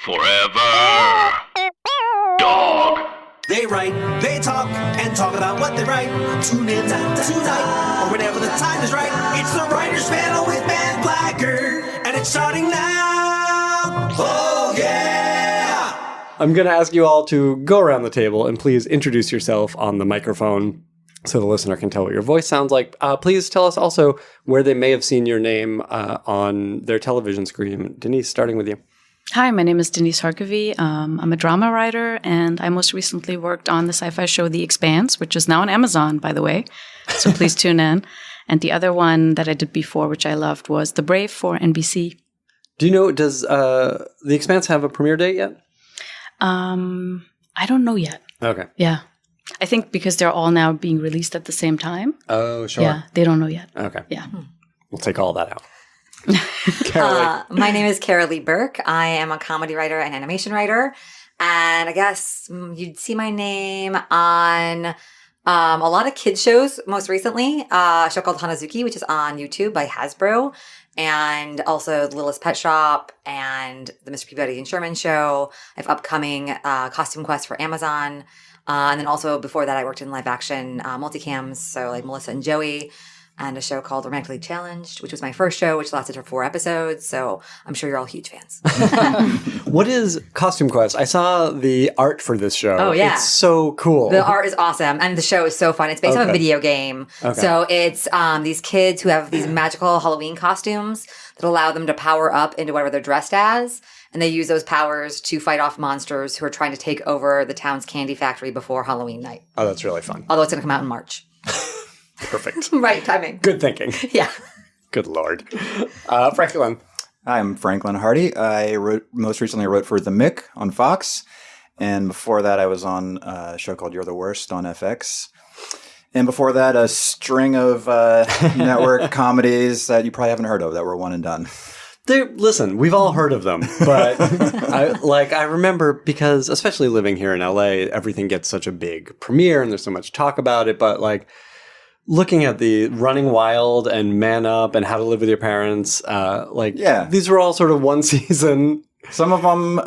Forever. Dog. They write, they talk, and talk about what they write. Tune in tonight, or whenever the time is right. It's the Writers Panel with Ben Blacker, and it's starting now. Oh, yeah! I'm going to ask you all to go around the table and please introduce yourself on the microphone so the listener can tell what your voice sounds like. Please tell us also where they may have seen your name on their television screen. Denise, starting with you. Hi, my name is Denise Harkavy. I'm a drama writer, and I most recently worked on the sci-fi show The Expanse, which is now on Amazon, by the way. So please tune in. And the other one that I did before, which I loved, was The Brave for NBC. Do you know, does The Expanse have a premiere date yet? I don't know yet. Okay. Yeah. I think because they're all now being released at the same time. Oh, sure. Yeah, they don't know yet. Okay. Yeah. We'll take all that out. My name is Carolee Burke. I am a comedy writer and animation writer. And I guess you'd see my name on a lot of kids shows most recently. A show called Hanazuki, which is on YouTube by Hasbro. And also The Littlest Pet Shop and the Mr. Peabody and Sherman Show. I have upcoming Costume Quest for Amazon. And then also before that, I worked in live action multicams. So like Melissa and Joey. And a show called Romantically Challenged, which was my first show, which lasted for 4 episodes. So I'm sure you're all huge fans. What is Costume Quest? I saw the art for this show. Oh, yeah. It's so cool. The art is awesome. And the show is so fun. It's based on a video game. Okay. So it's these kids who have these magical Halloween costumes that allow them to power up into whatever they're dressed as. And they use those powers to fight off monsters who are trying to take over the town's candy factory before Halloween night. Oh, that's really fun. Although it's going to come out in March. Perfect. Right timing. Good thinking. Yeah. Good Lord. Franklin. I'm Franklin Hardy. I most recently wrote for The Mick on Fox. And before that, I was on a show called You're the Worst on FX. And before that, a string of network comedies that you probably haven't heard of that were one and done. Listen, we've all heard of them, but I remember because especially living here in LA, everything gets such a big premiere and there's so much talk about it. But looking at the Running Wild and Man Up and How to Live with Your Parents, these were all sort of one season. Some of them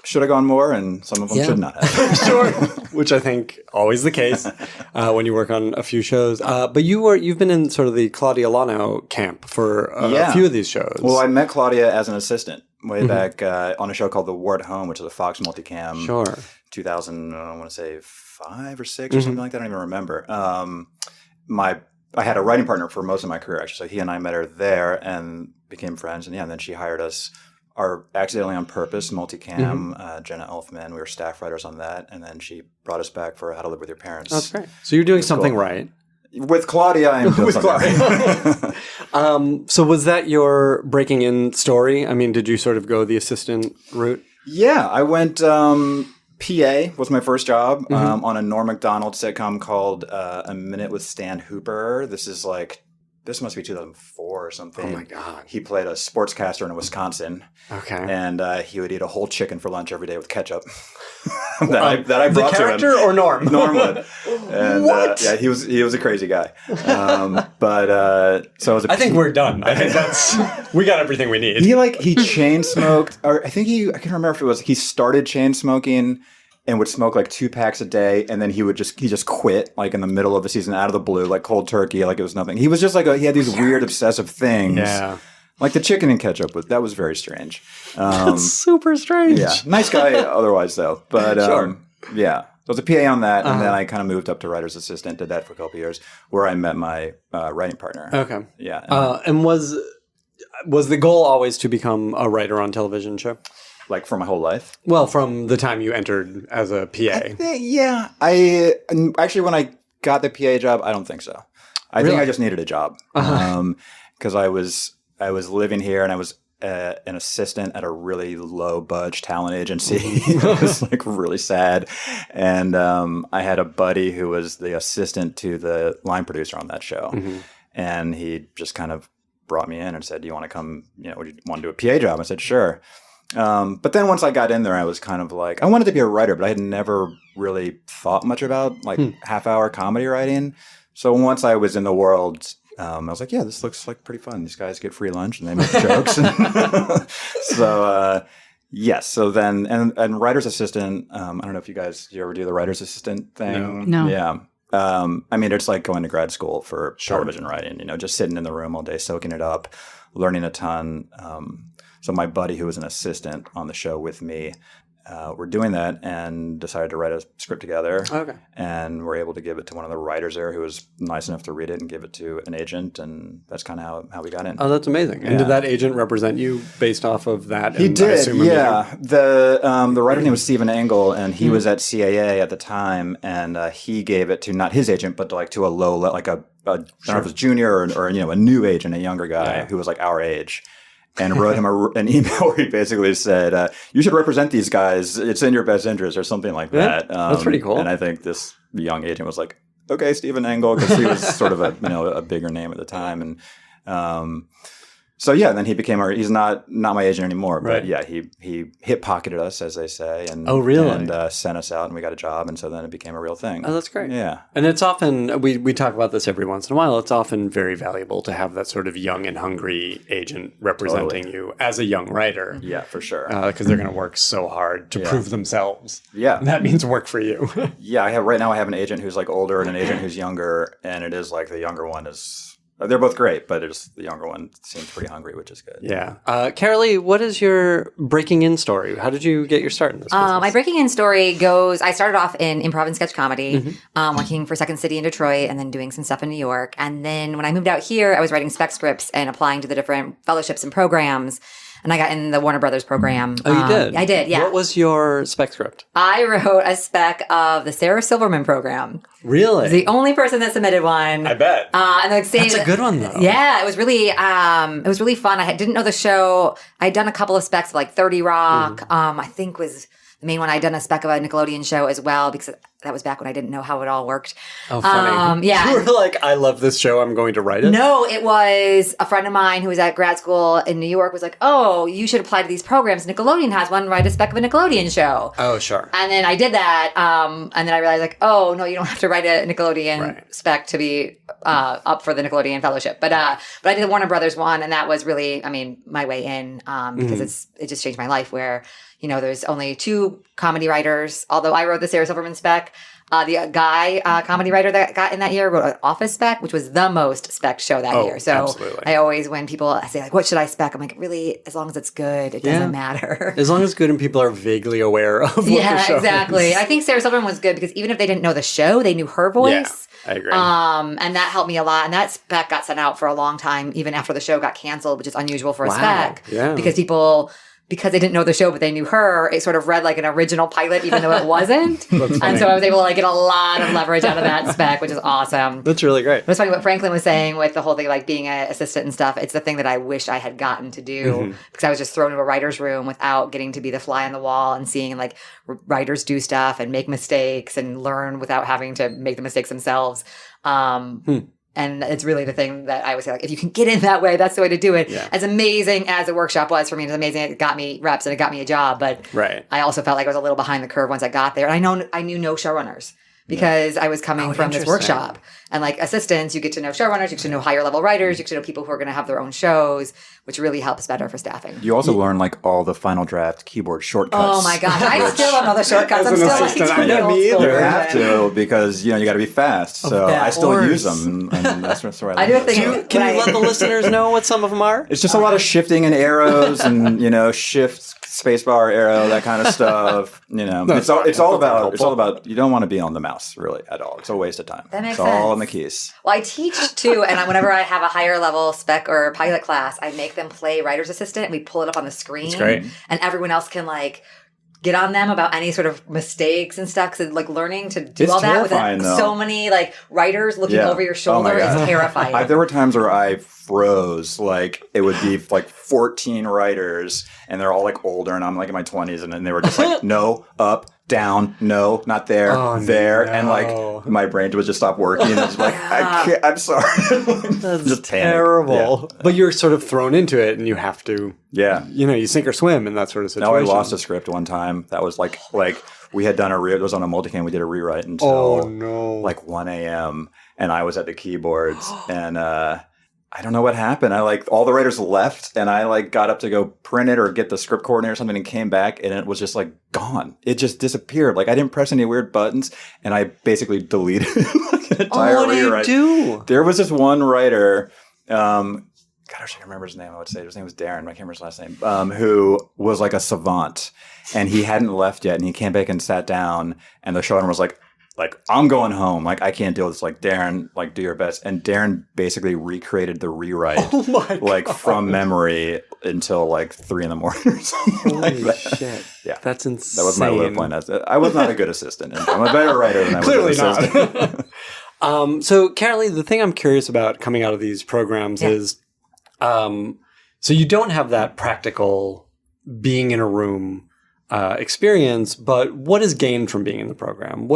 should have gone more and some of them should not have. Sure. Which I think always the case when you work on a few shows. But you've been in sort of the Claudia Lano camp for a few of these shows. Well, I met Claudia as an assistant way back on a show called The War at Home, which is a Fox multicam. Sure. 2000, I want to say 5 or 6 or something like that. I don't even remember. I had a writing partner for most of my career, actually. So he and I met her there and became friends. And then she hired us. Our Accidentally on Purpose multicam, Jenna Elfman. We were staff writers on that. And then she brought us back for How to Live with Your Parents. That's great. So you're doing something right. With Claudia, I am doing something right. So was that your breaking in story? I mean, did you sort of go the assistant route? Yeah, I went PA was my first job on a Norm Macdonald sitcom called A Minute with Stan Hooper. This must be 2004 or something. Oh, my God. He played a sportscaster in Wisconsin. Okay. And he would eat a whole chicken for lunch every day with ketchup that I brought to him. The character or Norm? Norm would. And, what? He was a crazy guy. So it was I think we're done. I think we got everything we need. He chain smoked, or I can't remember if it was, he started chain smoking and would smoke 2 packs a day, and then he just quit in the middle of the season out of the blue, cold turkey, it was nothing. He was just he had these weird obsessive things. Yeah. Like the chicken and ketchup that was very strange. That's super strange. Yeah. Nice guy otherwise though. But sure. Yeah. So I was a PA on that, and then I kind of moved up to writer's assistant, did that for a couple of years, where I met my writing partner. Okay. Yeah. And was the goal always to become a writer on television show? For my whole life? Well, from the time you entered as a PA. Actually, when I got the PA job, I don't think so. I think I just needed a job. Because I was living here and I was an assistant at a really low budge talent agency. It was really sad. And I had a buddy who was the assistant to the line producer on that show. And he just kind of brought me in and said, do you want to come, would you want to do a PA job? I said, sure. But then once I got in there, I was kind of I wanted to be a writer, but I had never really thought much about half-hour comedy writing. So once I was in the world, I was like, yeah, this looks pretty fun. These guys get free lunch and they make jokes. So Yes. So then, and writer's assistant, I don't know if you ever do the writer's assistant thing? No. Yeah. I mean, it's like going to grad school for television writing, just sitting in the room all day, soaking it up, learning a ton. So my buddy who was an assistant on the show with me, we're doing that and decided to write a script together. Okay. And we're able to give it to one of the writers there who was nice enough to read it and give it to an agent. And that's kind of how we got in. Oh, that's amazing. And did that agent represent you based off of that? He did, yeah. The writer name was Stephen Engel, and he was at CAA at the time, and he gave it to not his agent, but to a low, like I don't know if it was junior or a new agent, a younger guy who was like our age. And wrote him an email where he basically said, you should represent these guys. It's in your best interest or something like that. That's pretty cool. And I think this young agent was like, okay, Stephen Engel, because he was sort of a bigger name at the time. And so, yeah, then he became he's not my agent anymore. But yeah, he hip pocketed us, as they say. And, and sent us out and we got a job. And so then it became a real thing. Oh, that's great. Yeah. And it's often, we talk about this every once in a while, it's often very valuable to have that sort of young and hungry agent representing you as a young writer. Yeah, for sure. Because they're going to work so hard to prove themselves. Yeah. And that means work for you. Yeah, right now I have an agent who's like older and an agent who's younger. And it is like the younger one is... They're both great, but the younger one seems pretty hungry, which is good. Yeah. Carolee, what is your breaking in story? How did you get your start in this business? My breaking in story goes, I started off in improv and sketch comedy, working for Second City in Detroit and then doing some stuff in New York. And then when I moved out here, I was writing spec scripts and applying to the different fellowships and programs. And I got in the Warner Brothers program. Oh, you did? I did, yeah. What was your spec script? I wrote a spec of the Sarah Silverman program. Really? The only person that submitted one. I bet. And like That's a good one, though. Yeah, it was really fun. I didn't know the show. I'd done a couple of specs of like 30 Rock. I think was the main one. I'd done a spec of a Nickelodeon show as well because that was back when I didn't know how it all worked. Oh, funny. Yeah. You were like, I love this show. I'm going to write it. No, it was a friend of mine who was at grad school in New York was like, oh, you should apply to these programs. Nickelodeon has one. Write a spec of a Nickelodeon show. Oh, sure. And then I did that. And then I realized like, oh, no, you don't have to write a Nickelodeon spec to be up for the Nickelodeon fellowship. But I did the Warner Brothers one. And that was really, my way in because it just changed my life where, there's only 2 comedy writers. Although I wrote the Sarah Silverman spec. The guy, comedy writer that got in that year wrote an Office spec, which was the most spec show that year. So absolutely. I always, when people say like, what should I spec? I'm like, really, as long as it's good, it doesn't matter. As long as it's good and people are vaguely aware of what the show exactly. is. I think Sarah Silverman was good because even if they didn't know the show, they knew her voice. Yeah, I agree. And that helped me a lot. And that spec got sent out for a long time, even after the show got canceled, which is unusual for a spec. Yeah. Because they didn't know the show, but they knew her, it sort of read like an original pilot, even though it wasn't. And so I was able to get a lot of leverage out of that spec, which is awesome. That's really great. It was funny what Franklin was saying with the whole thing, like being an assistant and stuff. It's the thing that I wish I had gotten to do because I was just thrown into a writer's room without getting to be the fly on the wall and seeing like writers do stuff and make mistakes and learn without having to make the mistakes themselves. And it's really the thing that I would say, like, if you can get in that way, that's the way to do it. Yeah. As amazing as the workshop was for me, it's amazing it got me reps and it got me a job. But I also felt like I was a little behind the curve once I got there. And I knew no showrunners because I was coming from this workshop. And like assistants, you get to know showrunners, you get to know higher level writers, you get to know people who are going to have their own shows, which really helps better for staffing. You also learn like all the Final Draft keyboard shortcuts. Oh my gosh, I still don't know the shortcuts. I'm still like me either. You have to because you got to be fast. So I still use them, and that's where I do a thing. Can you let the listeners know what some of them are? It's just a lot of shifting and arrows, and shift, spacebar, arrow, that kind of stuff. It's all about. You don't want to be on the mouse really at all. It's a waste of time. That makes sense. It's all in the keys. Well, I teach too, and whenever I have a higher level spec or pilot class, I make them play writer's assistant, and we pull it up on the screen. That's great. And everyone else can get on them about any sort of mistakes and stuff. Because learning to do all that with so many writers looking over your shoulder is terrifying. There were times where I froze. It would be 14 writers, and they're all older, and I'm in my 20s, and then they were just no, up, down, no, not there, there, no. And my brain would just stop working. And it's I can't. I'm sorry. That's just terrible. Yeah. But you're sort of thrown into it, and you have to. Yeah. You sink or swim in that sort of situation. No, I lost a script one time. That was we had done it was on a multicam. We did a rewrite until 1 a.m. and I was at the keyboards and. I don't know what happened. I like all the writers left and I like got up to go print it or get the script coordinator or something and came back and it was just like gone. It just disappeared. Like I didn't press any weird buttons and I basically deleted like an entire rewrite. Do? There was this one writer, God, I wish I could remember his name. I would say his name was Darren. I can't remember his last name. Who was like a savant and he hadn't left yet and he came back and sat down and the showrunner was like, I'm going home. Like, I can't deal with this. Like, Darren, like, do your best. And Darren basically recreated the rewrite, from memory until like 3 a.m. or something like that. Shit. Yeah. That's insane. That was my low point. I was not a good assistant. I'm a better writer than I was Clearly an assistant. not. So, Carolee, the thing I'm curious about coming out of these programs is, so you don't have that practical being in a room experience, but what is gained from being in the program?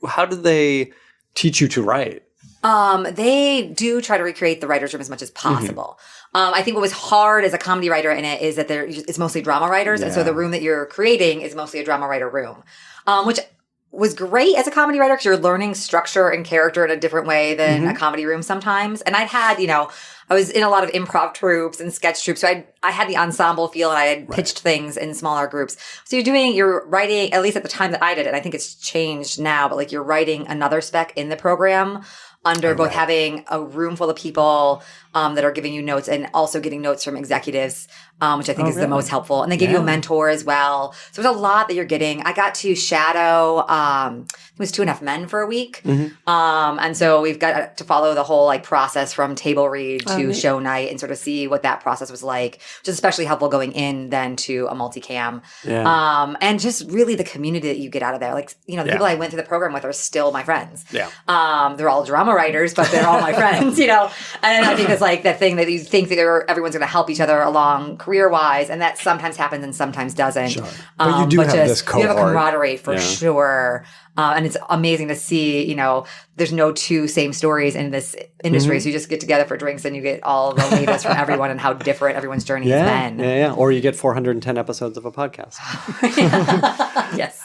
How do they teach you to write? They do try to recreate the writer's room as much as possible. I think what was hard as a comedy writer in it is that it's mostly drama writers. And so the room that you're creating is mostly a drama writer room, which was great as a comedy writer because you're learning structure and character in a different way than a comedy room sometimes. And I'd had, I was in a lot of improv troupes and sketch troupes. So I had the ensemble feel and I had pitched things in smaller groups. So you're writing, at least at the time that I did it, I think it's changed now, but like you're writing another spec in the program under both having a room full of people that are giving you notes and also getting notes from executives, which I think is the most helpful. And they give you a mentor as well. So there's a lot that you're getting. I got to shadow, it was 2.5 Men for a week. And so we've got to follow the whole like process from table read to show night and sort of see what that process was like, which is especially helpful going in then to a multicam. And just really the community that you get out of there. Like, the people I went through the program with are still my friends. They're all drama writers, but they're all my friends, And I think it's like that thing that you think that everyone's going to help each other along career-wise, and that sometimes happens and sometimes doesn't. Sure. But you do have this cohort. You have a camaraderie for sure. And it's amazing to see, there's no two same stories in this industry. So you just get together for drinks and you get all the latest from everyone and how different everyone's journey has been. Yeah. Or you get 410 episodes of a podcast. Yes.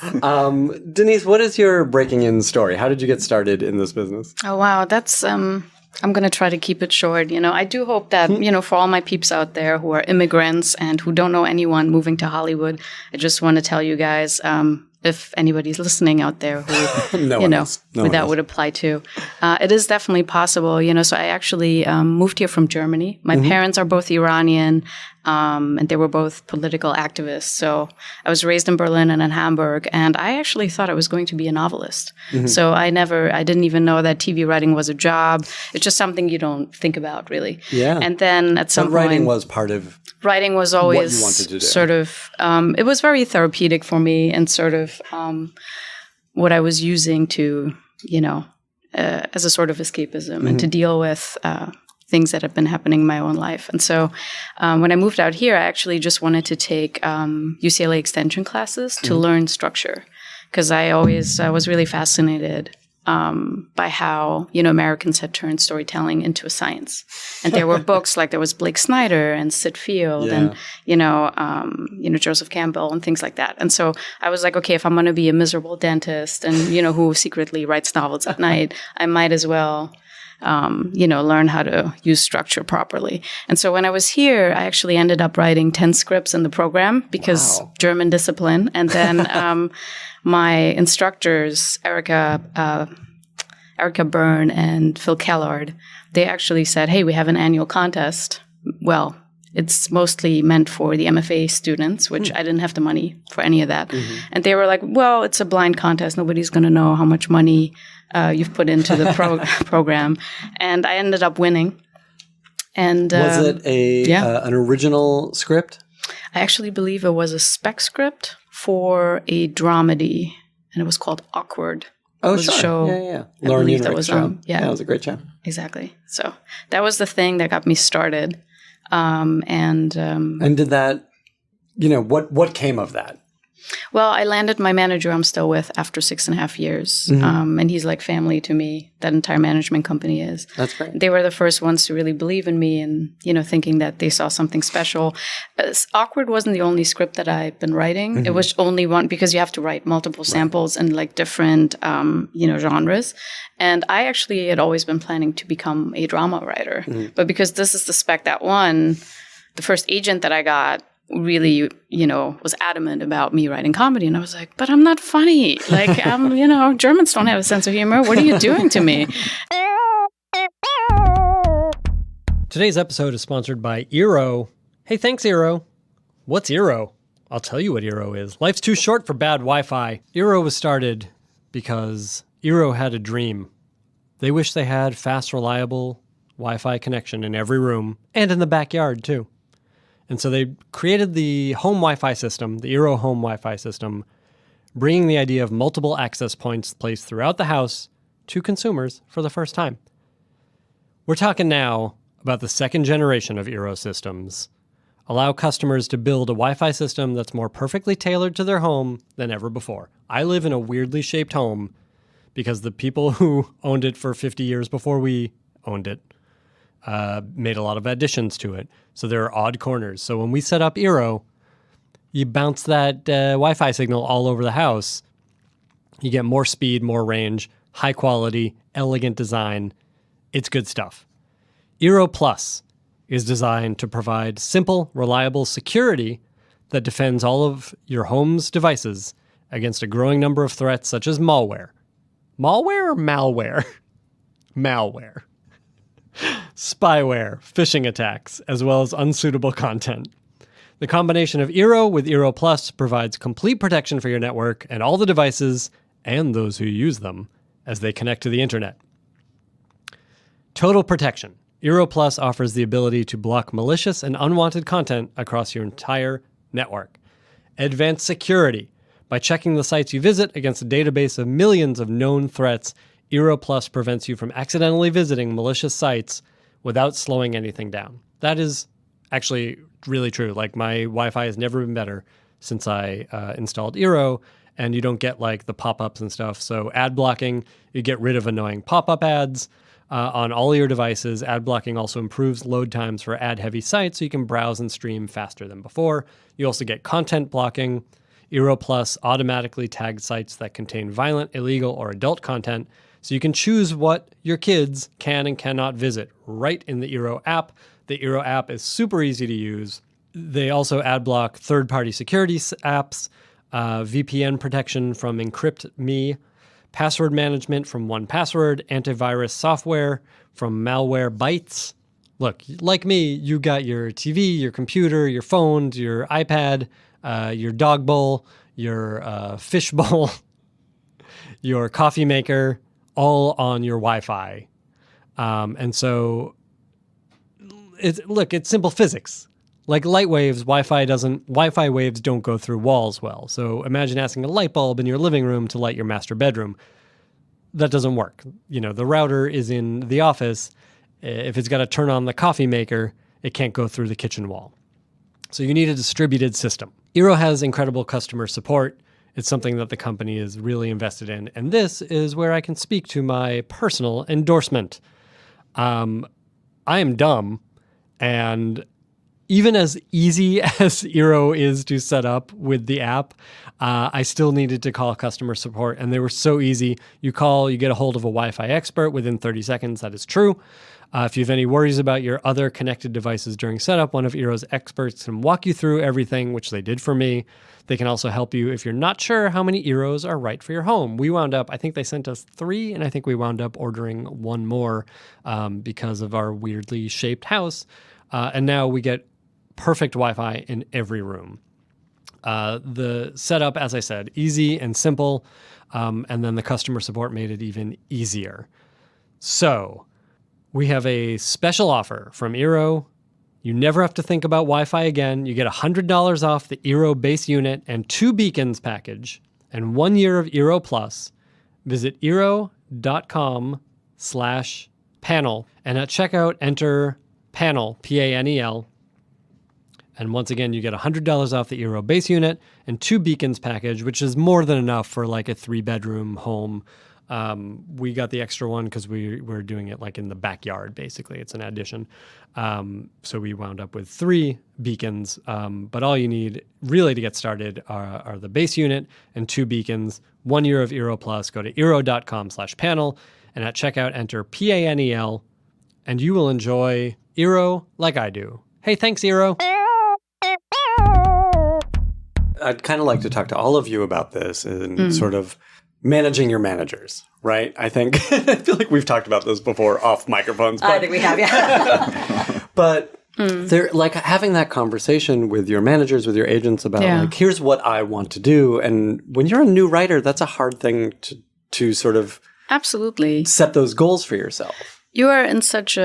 Denise, what is your breaking in story? How did you get started in this business? Oh, wow. That's, I'm going to try to keep it short. I do hope that, for all my peeps out there who are immigrants and who don't know anyone moving to Hollywood, I just want to tell you guys, if anybody's listening out there who, that would apply to. It is definitely possible, So I actually moved here from Germany. My parents are both Iranian, and they were both political activists. So I was raised in Berlin and in Hamburg, and I actually thought I was going to be a novelist. So I didn't even know that TV writing was a job. It's just something you don't think about, really. Yeah. And then at some point, writing was part of writing was always what you wanted to do. Sort of, it was very therapeutic for me and sort of what I was using to, as a sort of escapism and to deal with things that have been happening in my own life. And so when I moved out here, I actually just wanted to take UCLA extension classes to learn structure because I always was really fascinated by how, Americans had turned storytelling into a science. And there were books like there was Blake Snyder and Sid Field and, Joseph Campbell and things like that. And so I was like, okay, if I'm going to be a miserable dentist and, who secretly writes novels at night, I might as well, learn how to use structure properly. And so when I was here, I actually ended up writing 10 scripts in the program because German discipline. And then my instructors, Erica Byrne and Phil Kellard, they actually said, hey, we have an annual contest. Well, it's mostly meant for the MFA students, which I didn't have the money for any of that. And they were like, well, it's a blind contest. Nobody's going to know how much money you've put into the program. And I ended up winning. And was it an original script? I actually believe it was a spec script for a dramedy, and it was called Awkward. Oh, sure. Show, yeah. Lauren Unrich's show. Yeah, it was a great show. Exactly. So that was the thing that got me started. And did that, what came of that? Well, I landed my manager I'm still with after 6.5 years. And he's like family to me. That entire management company is. That's great. They were the first ones to really believe in me and, thinking that they saw something special. Awkward wasn't the only script that I've been writing. It was only one because you have to write multiple samples and like different, genres. And I actually had always been planning to become a drama writer. But because this is the spec that won, the first agent that I got really, was adamant about me writing comedy. And I was like, but I'm not funny. Like, Germans don't have a sense of humor. What are you doing to me? Today's episode is sponsored by Eero. Hey, thanks, Eero. What's Eero? I'll tell you what Eero is. Life's too short for bad Wi-Fi. Eero was started because Eero had a dream. They wish they had fast, reliable Wi-Fi connection in every room and in the backyard, too. And so they created the home Wi-Fi system, the Eero home Wi-Fi system, bringing the idea of multiple access points placed throughout the house to consumers for the first time. We're talking now about the second generation of Eero systems. Allow customers to build a Wi-Fi system that's more perfectly tailored to their home than ever before. I live in a weirdly shaped home because the people who owned it for 50 years before we owned it made a lot of additions to it. So there are odd corners. So when we set up Eero, you bounce that Wi-Fi signal all over the house. You get more speed, more range, high quality, elegant design. It's good stuff. Eero Plus is designed to provide simple, reliable security that defends all of your home's devices against a growing number of threats such as malware. Malware or malware? Malware. Spyware, phishing attacks, as well as unsuitable content. The combination of Eero with Eero Plus provides complete protection for your network and all the devices and those who use them as they connect to the internet. Total protection. Eero Plus offers the ability to block malicious and unwanted content across your entire network. Advanced security. By checking the sites you visit against a database of millions of known threats, Eero Plus prevents you from accidentally visiting malicious sites without slowing anything down. That is actually really true. Like, my Wi-Fi has never been better since I installed Eero, and you don't get like the pop-ups and stuff. So ad blocking, you get rid of annoying pop-up ads on all your devices. Ad blocking also improves load times for ad-heavy sites so you can browse and stream faster than before. You also get content blocking. Eero Plus automatically tags sites that contain violent, illegal, or adult content, so you can choose what your kids can and cannot visit right in the Eero app. The Eero app is super easy to use. They also ad block third-party security apps, VPN protection from EncryptMe, password management from 1Password, antivirus software from Malwarebytes. Look, like me, you got your TV, your computer, your phone, your iPad, your dog bowl, your fish bowl, your coffee maker, all on your Wi-Fi. And so, it's simple physics. Like light waves, Wi-Fi waves don't go through walls well. So imagine asking a light bulb in your living room to light your master bedroom. That doesn't work. The router is in the office. If it's got to turn on the coffee maker, it can't go through the kitchen wall. So you need a distributed system. Eero has incredible customer support. It's something that the company is really invested in. And this is where I can speak to my personal endorsement. I am dumb, and even as easy as Eero is to set up with the app, I still needed to call customer support, and they were so easy. You call, you get a hold of a Wi-Fi expert within 30 seconds. That is true. If you have any worries about your other connected devices during setup, one of Eero's experts can walk you through everything, which they did for me. They can also help you if you're not sure how many Eeros are right for your home. We wound up, I think they sent us 3, and I think we wound up ordering 1 more because of our weirdly shaped house. And now we get perfect Wi-Fi in every room. The setup, as I said, easy and simple, and then the customer support made it even easier. So we have a special offer from Eero. You never have to think about Wi-Fi again. You get $100 off the Eero base unit and 2 beacons package and 1 year of Eero Plus. Visit Eero.com/panel, and at checkout enter panel, PANEL, And once again, you get $100 off the Eero base unit and 2 beacons package, which is more than enough for like a 3-bedroom home. We got the extra one because we're doing it like in the backyard, basically. It's an addition. So we wound up with 3 beacons. But all you need really to get started are the base unit and 2 beacons, 1 year of Eero Plus. Go to eero.com/panel, and at checkout, enter PANEL, and you will enjoy Eero like I do. Hey, thanks, Eero. I'd kind of like to talk to all of you about this and sort of managing your managers, right? I think I feel like we've talked about this before off microphones. But, I think we have, yeah. but they're like having that conversation with your managers, with your agents about like, here's what I want to do. And when you're a new writer, that's a hard thing to sort of Absolutely set those goals for yourself. You are in such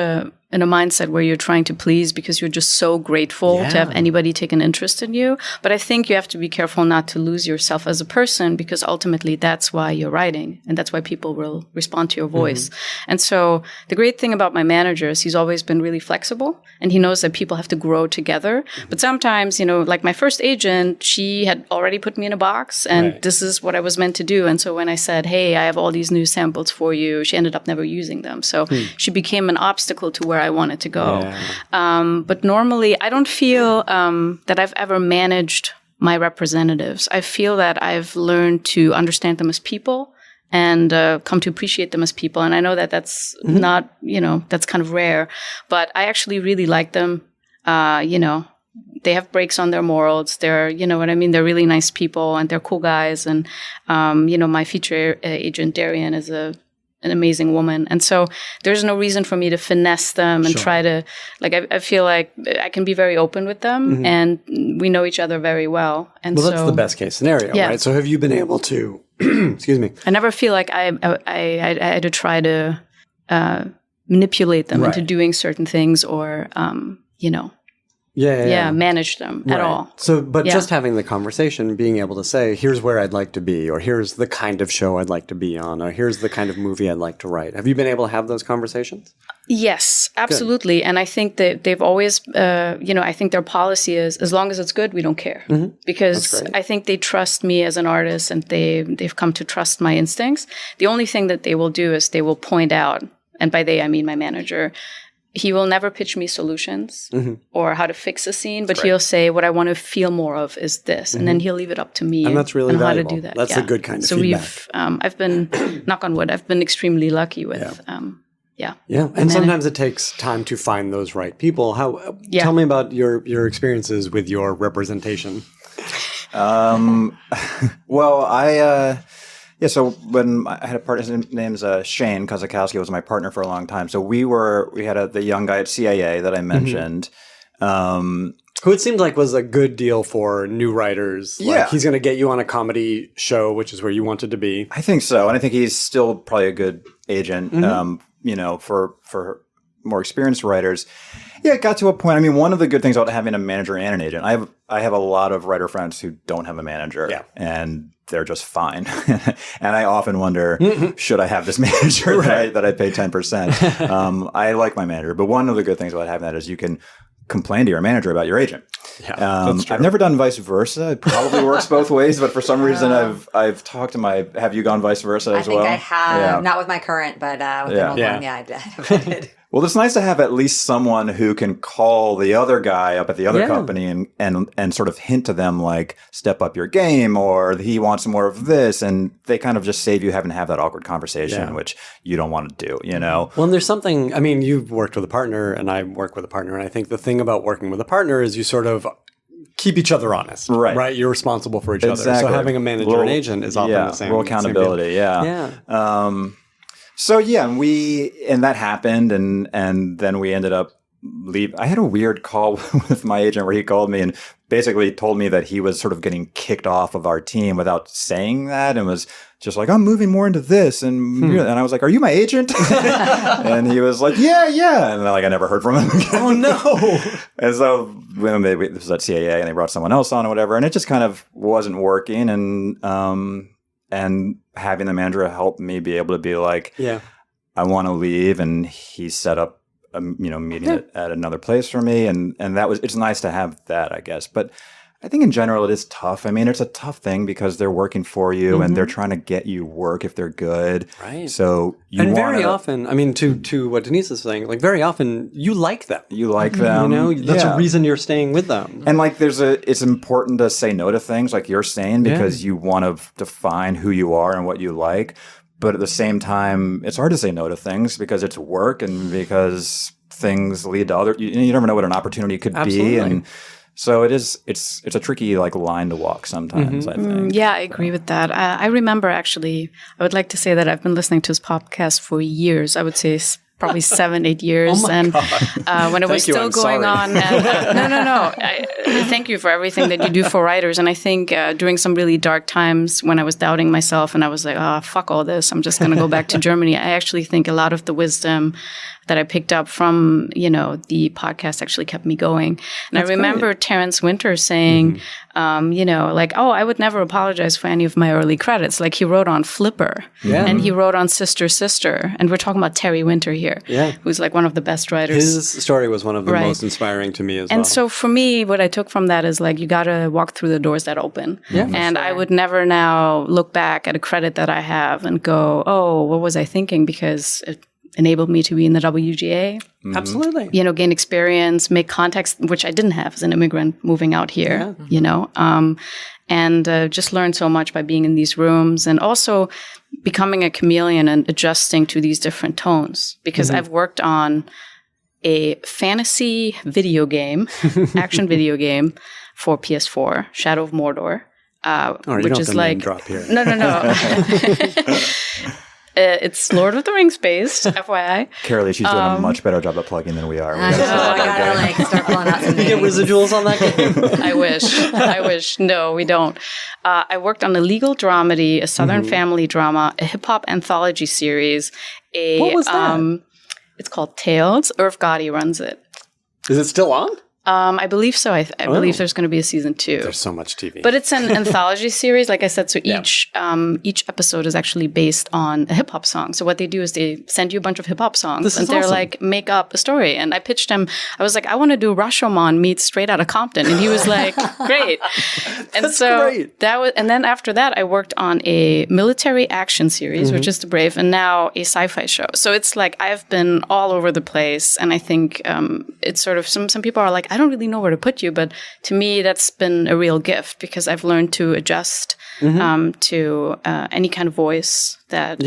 in a mindset where you're trying to please because you're just so grateful to have anybody take an interest in you. But I think you have to be careful not to lose yourself as a person, because ultimately that's why you're writing and that's why people will respond to your voice. And so the great thing about my manager is he's always been really flexible, and he knows that people have to grow together. But sometimes, you know, like my first agent, she had already put me in a box and this is what I was meant to do. And so when I said, hey, I have all these new samples for you, she ended up never using them. So she became an obstacle to where I wanted to go. But normally I don't feel that I've ever managed my representatives. I feel that I've learned to understand them as people and come to appreciate them as people. And I know that that's not, you know, that's kind of rare, but I actually really like them. You know, they have breaks on their morals. They're, you know what I mean? They're really nice people and they're cool guys. And, you know, my feature agent, Darian, is an amazing woman. And so there's no reason for me to finesse them and try to, like, I feel like I can be very open with them and we know each other very well. And that's the best case scenario, right? So have you been able to, excuse me. I never feel like I had to try to manipulate them into doing certain things or, you know, manage them at all. So, but just having the conversation, being able to say, here's where I'd like to be, or here's the kind of show I'd like to be on, or here's the kind of movie I'd like to write. Have you been able to have those conversations? Yes, absolutely. Good. And I think that they've always, you know, I think their policy is, as long as it's good, we don't care. Because I think they trust me as an artist and they've come to trust my instincts. The only thing that they will do is they will point out, and by they I mean my manager, he will never pitch me solutions or how to fix a scene, but he'll say, what I want to feel more of is this. And then he'll leave it up to me and that's really on how to valuable. do that. That's a good kind of feedback. I've been, knock on wood, I've been extremely lucky with, And sometimes it takes time to find those right people. Tell me about your experiences with your representation. Well, so when I had a partner, his name's Shane Kozakowski, was my partner for a long time. So we had the young guy at CAA that I mentioned. Who it seemed like was a good deal for new writers. Like he's going to get you on a comedy show, which is where you wanted to be. I think so. And I think he's still probably a good agent, you know, for more experienced writers. Yeah, it got to a point. I mean, one of the good things about having a manager and an agent, I have a lot of writer friends who don't have a manager, and they're just fine. And I often wonder, should I have this manager that I pay 10%? I like my manager, but one of the good things about having that is you can complain to your manager about your agent. That's true. I've never done vice versa. It probably works both ways, but for some reason I've talked to have you gone vice versa as well? I think I have, not with my current, but with the old one, I did. Well, it's nice to have at least someone who can call the other guy up at the other company and sort of hint to them like, step up your game, or he wants more of this. And they kind of just save you having to have that awkward conversation, which you don't want to do, you know? Well, and there's something, I mean, you've worked with a partner and I work with a partner. And I think the thing about working with a partner is you sort of keep each other honest, right? You're responsible for each other. So having a manager and agent is often the same. Accountability, So and that happened, and then we ended up leaving. I had a weird call with my agent where he called me and basically told me that he was sort of getting kicked off of our team without saying that, and was just like, I'm moving more into this, and I was like, are you my agent? And he was like, yeah, and I never heard from him again. Oh no! And so when this was at CAA, and they brought someone else on or whatever, and it just kind of wasn't working, and having the manager help me be able to be like, I want to leave. And he set up meeting at another place for me, and it's nice to have that, I guess. But I think in general it is tough. I mean, it's a tough thing because they're working for you and they're trying to get you work if they're good. Right. So very often, I mean, to what Denise is saying, like very often you like them. You like them. That's a reason you're staying with them. And like it's important to say no to things like you're saying because you want to define who you are and what you like. But at the same time, it's hard to say no to things because it's work and because things lead to other. You never know what an opportunity could be, and so it's a tricky like line to walk sometimes. I think. Yeah, I agree with that. I remember actually. I would like to say that I've been listening to his podcast for years. I would say probably 7-8 years. When it was still going on. No. Thank you for everything that you do for writers. And I think during some really dark times when I was doubting myself and I was like, oh, fuck all this, I'm just going to go back to Germany. I actually think a lot of the wisdom that I picked up from, the podcast actually kept me going. And I remember Terrence Winter saying, I would never apologize for any of my early credits. Like he wrote on Flipper and he wrote on Sister Sister. And we're talking about Terry Winter here, who's like one of the best writers. His story was one of the most inspiring to me as well. And so for me, what I took from that is like, you got to walk through the doors that open. Yeah, and I would never now look back at a credit that I have and go, oh, what was I thinking? Because it enabled me to be in the WGA. Absolutely. Gain experience, make contacts, which I didn't have as an immigrant moving out here, and just learned so much by being in these rooms and also becoming a chameleon and adjusting to these different tones because I've worked on a fantasy video game, action video game for PS4, Shadow of Mordor, which is like drop here. No. It's Lord of the Rings based, FYI. Carolee, she's doing a much better job of plugging than we are. I gotta start pulling out some You get residuals on that game? I wish. No, we don't. I worked on a legal dramedy, a Southern family drama, a hip hop anthology series. What was that? It's called Tales. Irv Gotti runs it. Is it still on? I believe so. I believe there's going to be a season 2. There's so much TV. But it's an anthology series, like I said. So each episode is actually based on a hip hop song. So what they do is they send you a bunch of hip hop songs, and they're awesome. like, make up a story. And I pitched him. I was like, I want to do Rashomon meets Straight Outta Compton, and he was like, great. And great. That was. And then after that, I worked on a military action series, which is The Brave, and now a sci-fi show. So it's like I've been all over the place, and I think it's sort of some people are like, I don't really know where to put you, but to me, that's been a real gift because I've learned to adjust to any kind of voice that,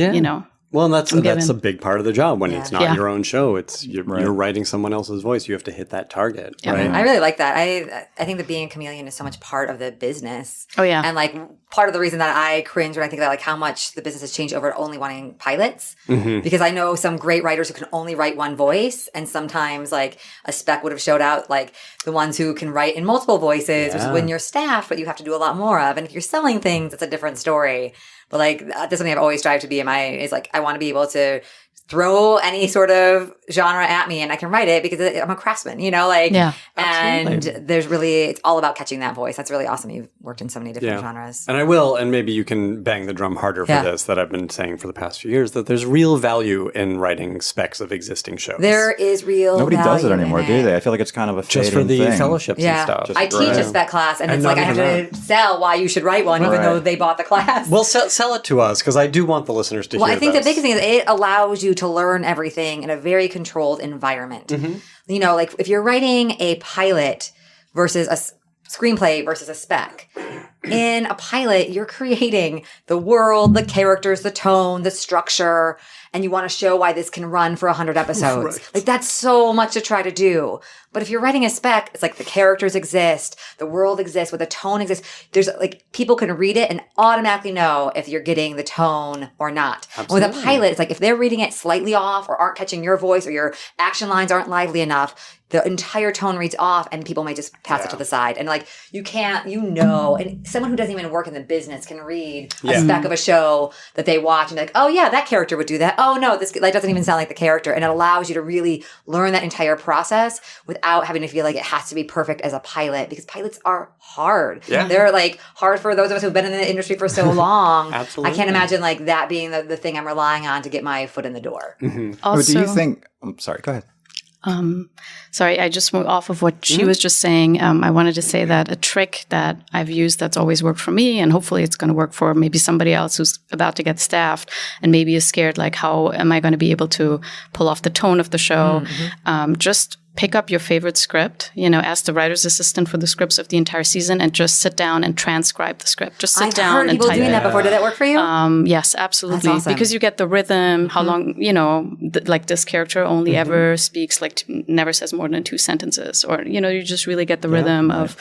Well, and that's a big part of the job when it's not Yeah. your own show. It's you're writing someone else's voice. You have to hit that target, right? I really like that. I think that being a chameleon is so much part of the business. Oh, yeah. And like part of the reason that I cringe when I think about like how much the business has changed over only wanting pilots, because I know some great writers who can only write one voice, and sometimes like a spec would have showed out like the ones who can write in multiple voices, which is when you're staffed, but you have to do a lot more of. And if you're selling things, it's a different story. But like that's something I've always strived to be is like I want to be able to throw any sort of genre at me and I can write it because I'm a craftsman, and it's all about catching that voice. That's really awesome. You've worked in so many different genres. And I will, and maybe you can bang the drum harder for this that I've been saying for the past few years, that there's real value in writing specs of existing shows. There is real Nobody does it value anymore, in do they? I feel like it's kind of a just for fading the thing. fellowships and stuff. I teach a spec class, and it's not like I have even to sell why you should write one, even though they bought the class. Well, sell it to us, because I do want the listeners to hear I think this. the biggest thing is it allows you to learn everything in a very controlled environment. Like if you're writing a pilot versus a screenplay versus a spec, in a pilot, you're creating the world, the characters, the tone, the structure, and you want to show why this can run for 100 episodes. Right. Like that's so much to try to do. But if you're writing a spec, it's like the characters exist, the world exists, where the tone exists. There's like people can read it and automatically know if you're getting the tone or not. Absolutely. With a pilot, it's like if they're reading it slightly off or aren't catching your voice or your action lines aren't lively enough, the entire tone reads off and people may just pass it to the side. And like you can't, and someone who doesn't even work in the business can read a spec of a show that they watch and be like, oh yeah, that character would do that. Oh no, this that doesn't even sound like the character. And it allows you to really learn that entire process without having to feel like it has to be perfect as a pilot, because pilots are hard. Yeah. They're like hard for those of us who've been in the industry for so long. Absolutely. I can't imagine like that being the thing I'm relying on to get my foot in the door. Also, Do you think? I'm sorry. Go ahead. Sorry, I just went off of what she was just saying. I wanted to say that a trick that I've used that's always worked for me, and hopefully it's going to work for maybe somebody else who's about to get staffed and maybe is scared, like, how am I going to be able to pull off the tone of the show? Just pick up your favorite script, ask the writer's assistant for the scripts of the entire season and just sit down and transcribe the script. Just sit down and type. I've heard people doing that before. Did that work for you? Yes, absolutely. That's awesome. Because you get the rhythm, how long, like this character only ever speaks, like never says more than 2 sentences, or, you just really get the rhythm of,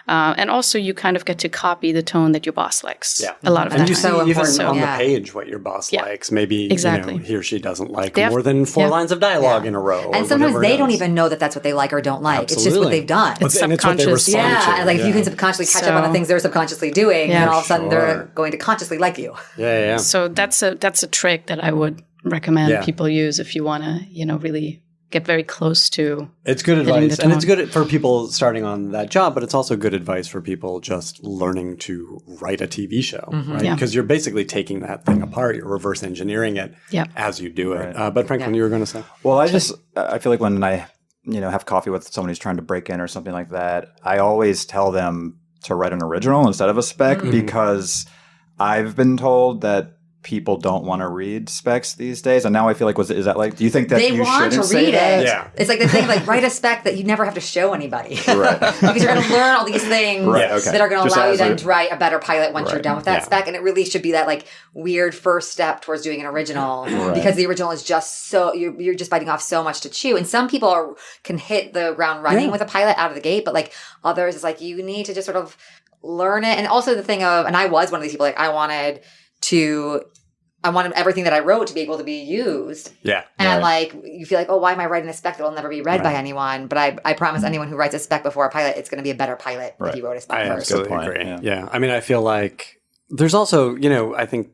and also you kind of get to copy the tone that your boss likes a lot of the And time. you see So even important. on Yeah. the page what your boss likes. Maybe Exactly. he or she doesn't like They have- more than 4 yeah. lines of dialogue in a row. or And sometimes whatever they it don't is. even know that that's what they like or don't like. It's just what Absolutely. they've done. It's and it's what they subconscious. respond Yeah, to. and like if you can subconsciously catch up on the So- things they're subconsciously doing, Yeah. then all of a sudden Sure. they're going to consciously like you. Yeah. So that's a trick that I would recommend Yeah. people use if you want to, really get very close to. It's good hitting advice. the And it's tone. good for people starting on that job, but it's also good advice for people just learning to write a TV show, right? Yeah. Because you're basically taking that thing apart. You're reverse engineering it Yep. as you do it. But Franklin, you were going to say? Well, I feel like when I, have coffee with someone who's trying to break in or something like that, I always tell them to write an original instead of a spec because I've been told that people don't want to read specs these days. And now I feel like, is that like, do you think that They you want to shouldn't say read that? it. Yeah. It's like the thing, like write a spec that you never have to show anybody. Right. Because you're going to learn all these things Right, okay. that are going to Just allow you as then a- to write a better pilot once you're Right. done with that Yeah. spec. And it really should be that like weird first step towards doing an original because the original is just so, you're just biting off so much to chew. And some people can hit the ground running with a pilot out of the gate, but like others, it's like you need to just sort of learn it. And also the thing of, and I was one of these people, like I wanted everything that I wrote to be able to be used. Yeah. And like, you feel like, oh, why am I writing a spec that will never be read by anyone? But I promise anyone who writes a spec before a pilot, it's going to be a better pilot if you wrote a spec I first. absolutely point, agree. yeah. Yeah. I mean, I feel like there's also, I think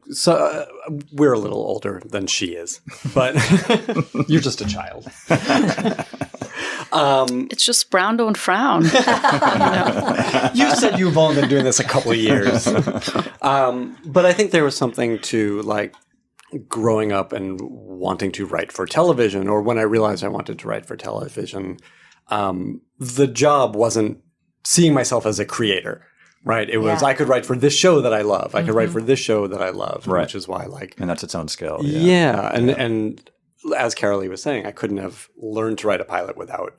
we're a little older than she is, but you're just a child. It's just brown don't frown. You said you've only been doing this a couple of years. But I think there was something to like growing up and wanting to write for television, or when I realized I wanted to write for television, the job wasn't seeing myself as a creator. Right. It was, Yeah. I could write for this show that I love. I could write for this show that I love, Right. which is why like, And that's its own skill. yeah. And as Carolee was saying, I couldn't have learned to write a pilot without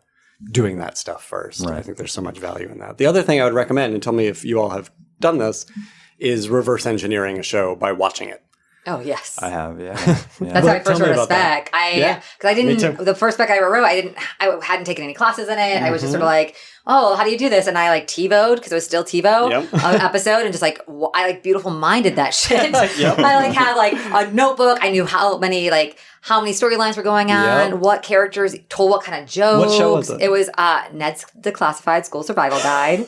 doing that stuff first. Right. I think there's so much value in that. The other thing I would recommend, and tell me if you all have done this, is reverse engineering a show by watching it. Oh, yes. I have, yeah. That's how I Tell first me wrote a about that. spec. Yeah. Because I Me didn't, too. the first spec I ever wrote, I hadn't taken any classes in it. I was just sort of like, oh, how do you do this? And I like TiVo'd because it was still TiVo Yep. episode and just like, I like beautiful minded that shit. Yep. I like had like a notebook. I knew how many storylines were going on, Yep. what characters told what kind of jokes. What show was it? It was Ned's Declassified School Survival Guide.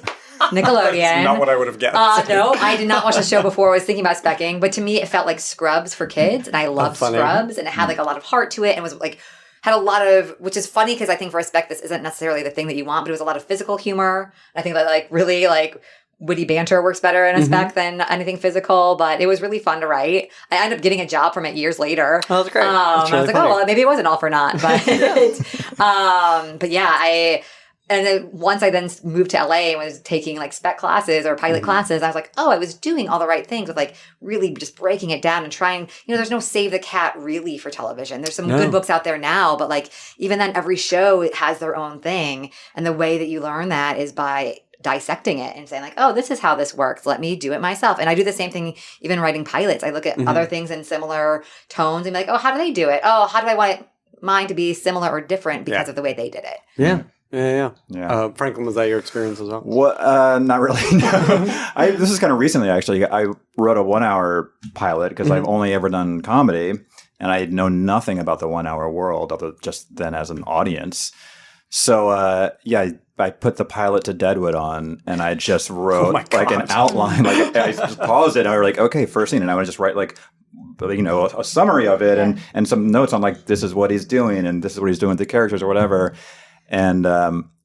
Nickelodeon. Not what I would have guessed. No, I did not watch the show before I was thinking about specking, but to me it felt like Scrubs for kids, and I loved funny. Scrubs, and it had like a lot of heart to it, and was like had a lot of, which is funny because I think for a spec this isn't necessarily the thing that you want, but it was a lot of physical humor. I think that like really like witty banter works better in a spec than anything physical, but it was really fun to write. I ended up getting a job from it years later. Oh, that's great. That's I was really like, funny. oh, well, maybe it wasn't all for naught, but yeah, and then once I then moved to LA and was taking like spec classes or pilot classes, I was like, oh, I was doing all the right things with like really just breaking it down and trying, there's no Save the Cat really for television. There's some good books out there now, but like even then every show it has their own thing. And the way that you learn that is by dissecting it and saying like, oh, this is how this works. Let me do it myself. And I do the same thing even writing pilots. I look at other things in similar tones and be like, oh, how do they do it? Oh, how do I want mine to be similar or different because of the way they did it? Yeah. Yeah. Yeah. Franklin, was that your experience as well? What? Not really. No. This is kind of recently, actually. I wrote a 1-hour pilot because I've only ever done comedy, and I know nothing about the 1-hour world other just then as an audience. So, I put the pilot to Deadwood on, and I just wrote like an outline. Like I just paused it, and I was like, okay, first scene, and I would just write like, a summary of it and some notes on like, this is what he's doing, and this is what he's doing with the characters or whatever. And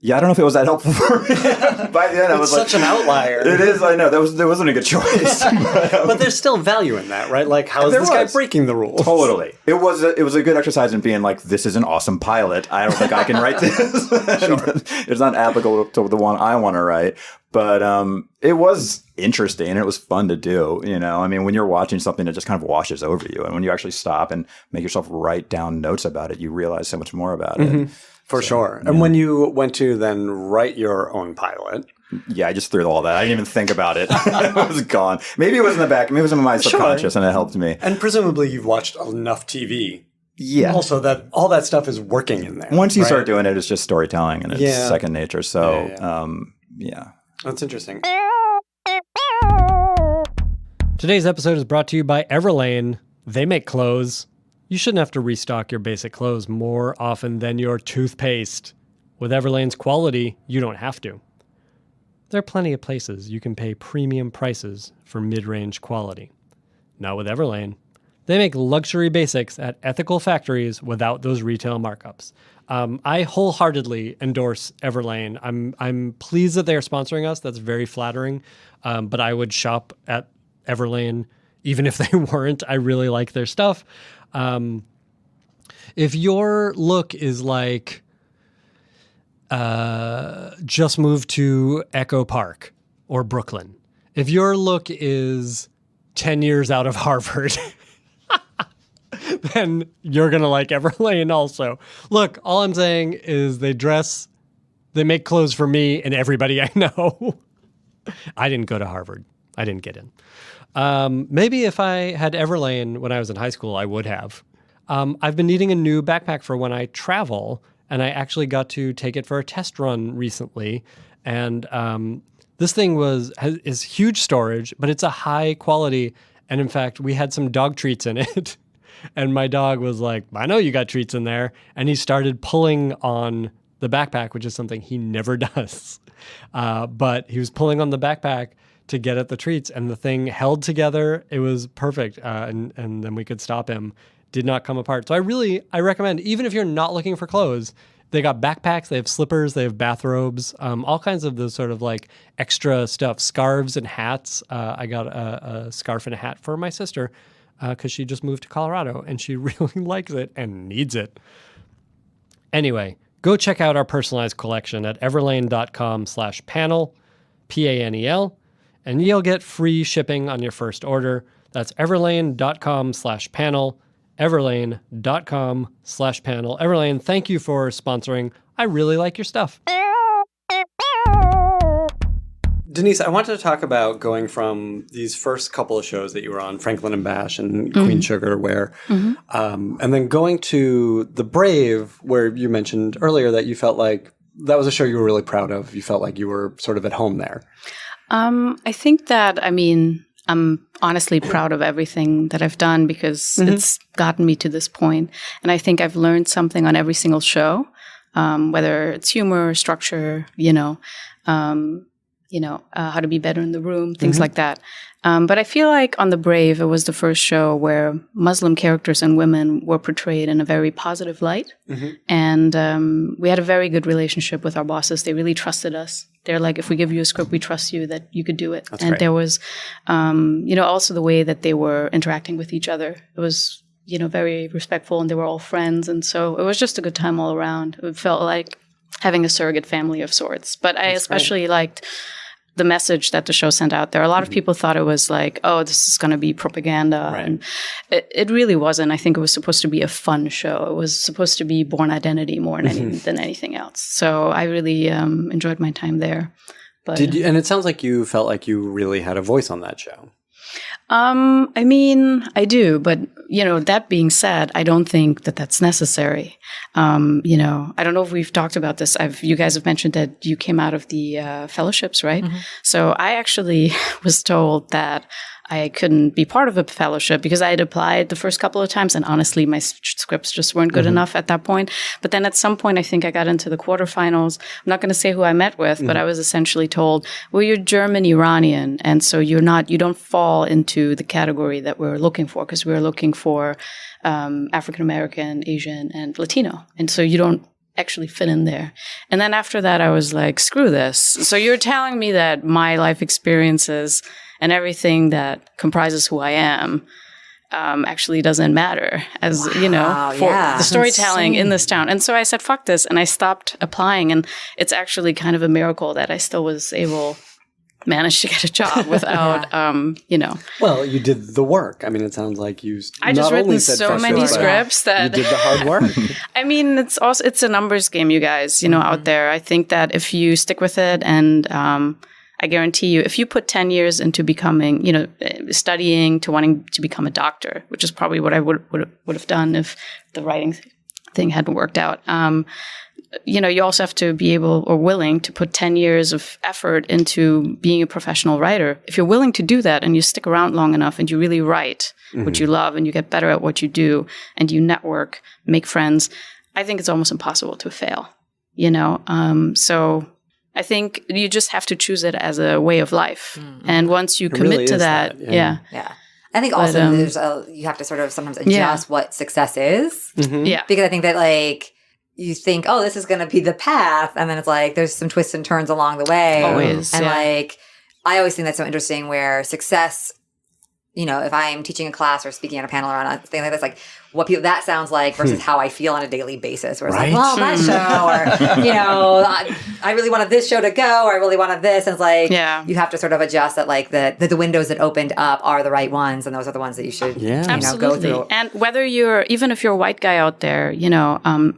Yeah, I don't know if it was that helpful for me. By the end, I was such an outlier. It is, I know. There wasn't a good choice. But there's still value in that, right? Like, how is this guy breaking the rules? Totally. It was a good exercise in being like, this is an awesome pilot. I don't think I can write this. It's not applicable to the one I want to write. But it was interesting and it was fun to do. I mean, when you're watching something, it just kind of washes over you. And when you actually stop and make yourself write down notes about it, you realize so much more about it. For sure. And when you went to then write your own pilot. Yeah, I just threw all that. I didn't even think about it. It was gone. Maybe it was in the back. Maybe it was in my subconscious and it helped me. And presumably you've watched enough TV. Yeah. Also, that all that stuff is working in there. Once you start doing it, it's just storytelling and it's second nature. So, yeah. That's interesting. Today's episode is brought to you by Everlane. They make clothes. You shouldn't have to restock your basic clothes more often than your toothpaste. With Everlane's quality, you don't have to. There are plenty of places you can pay premium prices for mid-range quality. Not with Everlane. They make luxury basics at ethical factories without those retail markups. I wholeheartedly endorse Everlane. I'm pleased that they are sponsoring us. That's very flattering. But I would shop at Everlane even if they weren't. I really like their stuff. If your look is like just moved to Echo Park or Brooklyn, if your look is 10 years out of Harvard, then you're going to like Everlane also. Look, all I'm saying is they make clothes for me and everybody I know. I didn't go to Harvard. I didn't get in. Maybe if I had Everlane when I was in high school, I would have. I've been needing a new backpack for when I travel, and I actually got to take it for a test run recently. And this thing is huge storage, but it's a high quality. And in fact, we had some dog treats in it. And my dog was like, I know you got treats in there. And he started pulling on the backpack, which is something he never does. But he was pulling on the backpack to get at the treats, and the thing held together. It was perfect. And then we could stop him. Did not come apart. So I recommend, even if you're not looking for clothes, they got backpacks, they have slippers, they have bathrobes, all kinds of those sort of like extra stuff, scarves and hats. I got a scarf and a hat for my sister because she just moved to Colorado and she really likes it and needs it. Anyway, go check out our personalized collection at everlane.com/panel, PANEL, and you'll get free shipping on your first order. That's everlane.com/panel, everlane.com/panel. Everlane, thank you for sponsoring. I really like your stuff. Denise, I wanted to talk about going from these first couple of shows that you were on, Franklin and Bash and Queen Sugar, and then going to The Brave, where you mentioned earlier that you felt like that was a show you were really proud of. You felt like you were sort of at home there. I think that, I'm honestly proud of everything that I've done because it's gotten me to this point. And I think I've learned something on every single show, whether it's humor, structure, how to be better in the room, things like that. But I feel like on The Brave, it was the first show where Muslim characters and women were portrayed in a very positive light. And we had a very good relationship with our bosses. They really trusted us. They're like, if we give you a script, we trust you that you could do it. That's and great. There was, also the way that they were interacting with each other. It was, very respectful, and they were all friends. And so it was just a good time all around. It felt like having a surrogate family of sorts. But I especially liked the message that the show sent out there. A lot of people thought it was like, oh, this is going to be propaganda. Right. And it really wasn't. I think it was supposed to be a fun show. It was supposed to be Born Identity more than anything else. So I really enjoyed my time there. But Did you? And it sounds like you felt like you really had a voice on that show. I do, but that being said, I don't think that that's necessary. I don't know if we've talked about this. You guys have mentioned that you came out of the fellowships, right? So I actually was told that I couldn't be part of a fellowship because I had applied the first couple of times, and honestly, my scripts just weren't good enough at that point. But then at some point, I think I got into the quarterfinals. I'm not going to say who I met with, but I was essentially told, well, you're German Iranian, and so you don't fall into the category that we're looking for, because we're looking for African American, Asian, and Latino, and so you don't actually fit in there. And then after that, I was like, screw this. So you're telling me that my life experiences and everything that comprises who I am actually doesn't matter as, for the storytelling in this town. And so I said, fuck this. And I stopped applying. And it's actually kind of a miracle that I still was able managed to get a job without, Well, you did the work. I mean, it sounds like you. I just written so many scripts that you did the hard work. I mean, it's a numbers game, you guys. Out there. I think that if you stick with it, and I guarantee you, if you put 10 years into becoming, studying to wanting to become a doctor, which is probably what I would have done if the writing thing hadn't worked out. You also have to be able or willing to put 10 years of effort into being a professional writer. If you're willing to do that and you stick around long enough and you really write what you love and you get better at what you do and you network, make friends, I think it's almost impossible to fail, So I think you just have to choose it as a way of life. And once you commit to that, Yeah. I think also you have to sort of sometimes adjust what success is. Yeah. Because I think that you think, oh, this is going to be the path. And then it's like, there's some twists and turns along the way. Always. And I always think that's so interesting where success, if I'm teaching a class or speaking on a panel or on a thing like this, what that sounds like versus how I feel on a daily basis. Where it's like, well, that show, or, I really wanted this show to go, or I really wanted this. And it's you have to sort of adjust that the windows that opened up are the right ones. And those are the ones that you should, go through. And whether even if you're a white guy out there,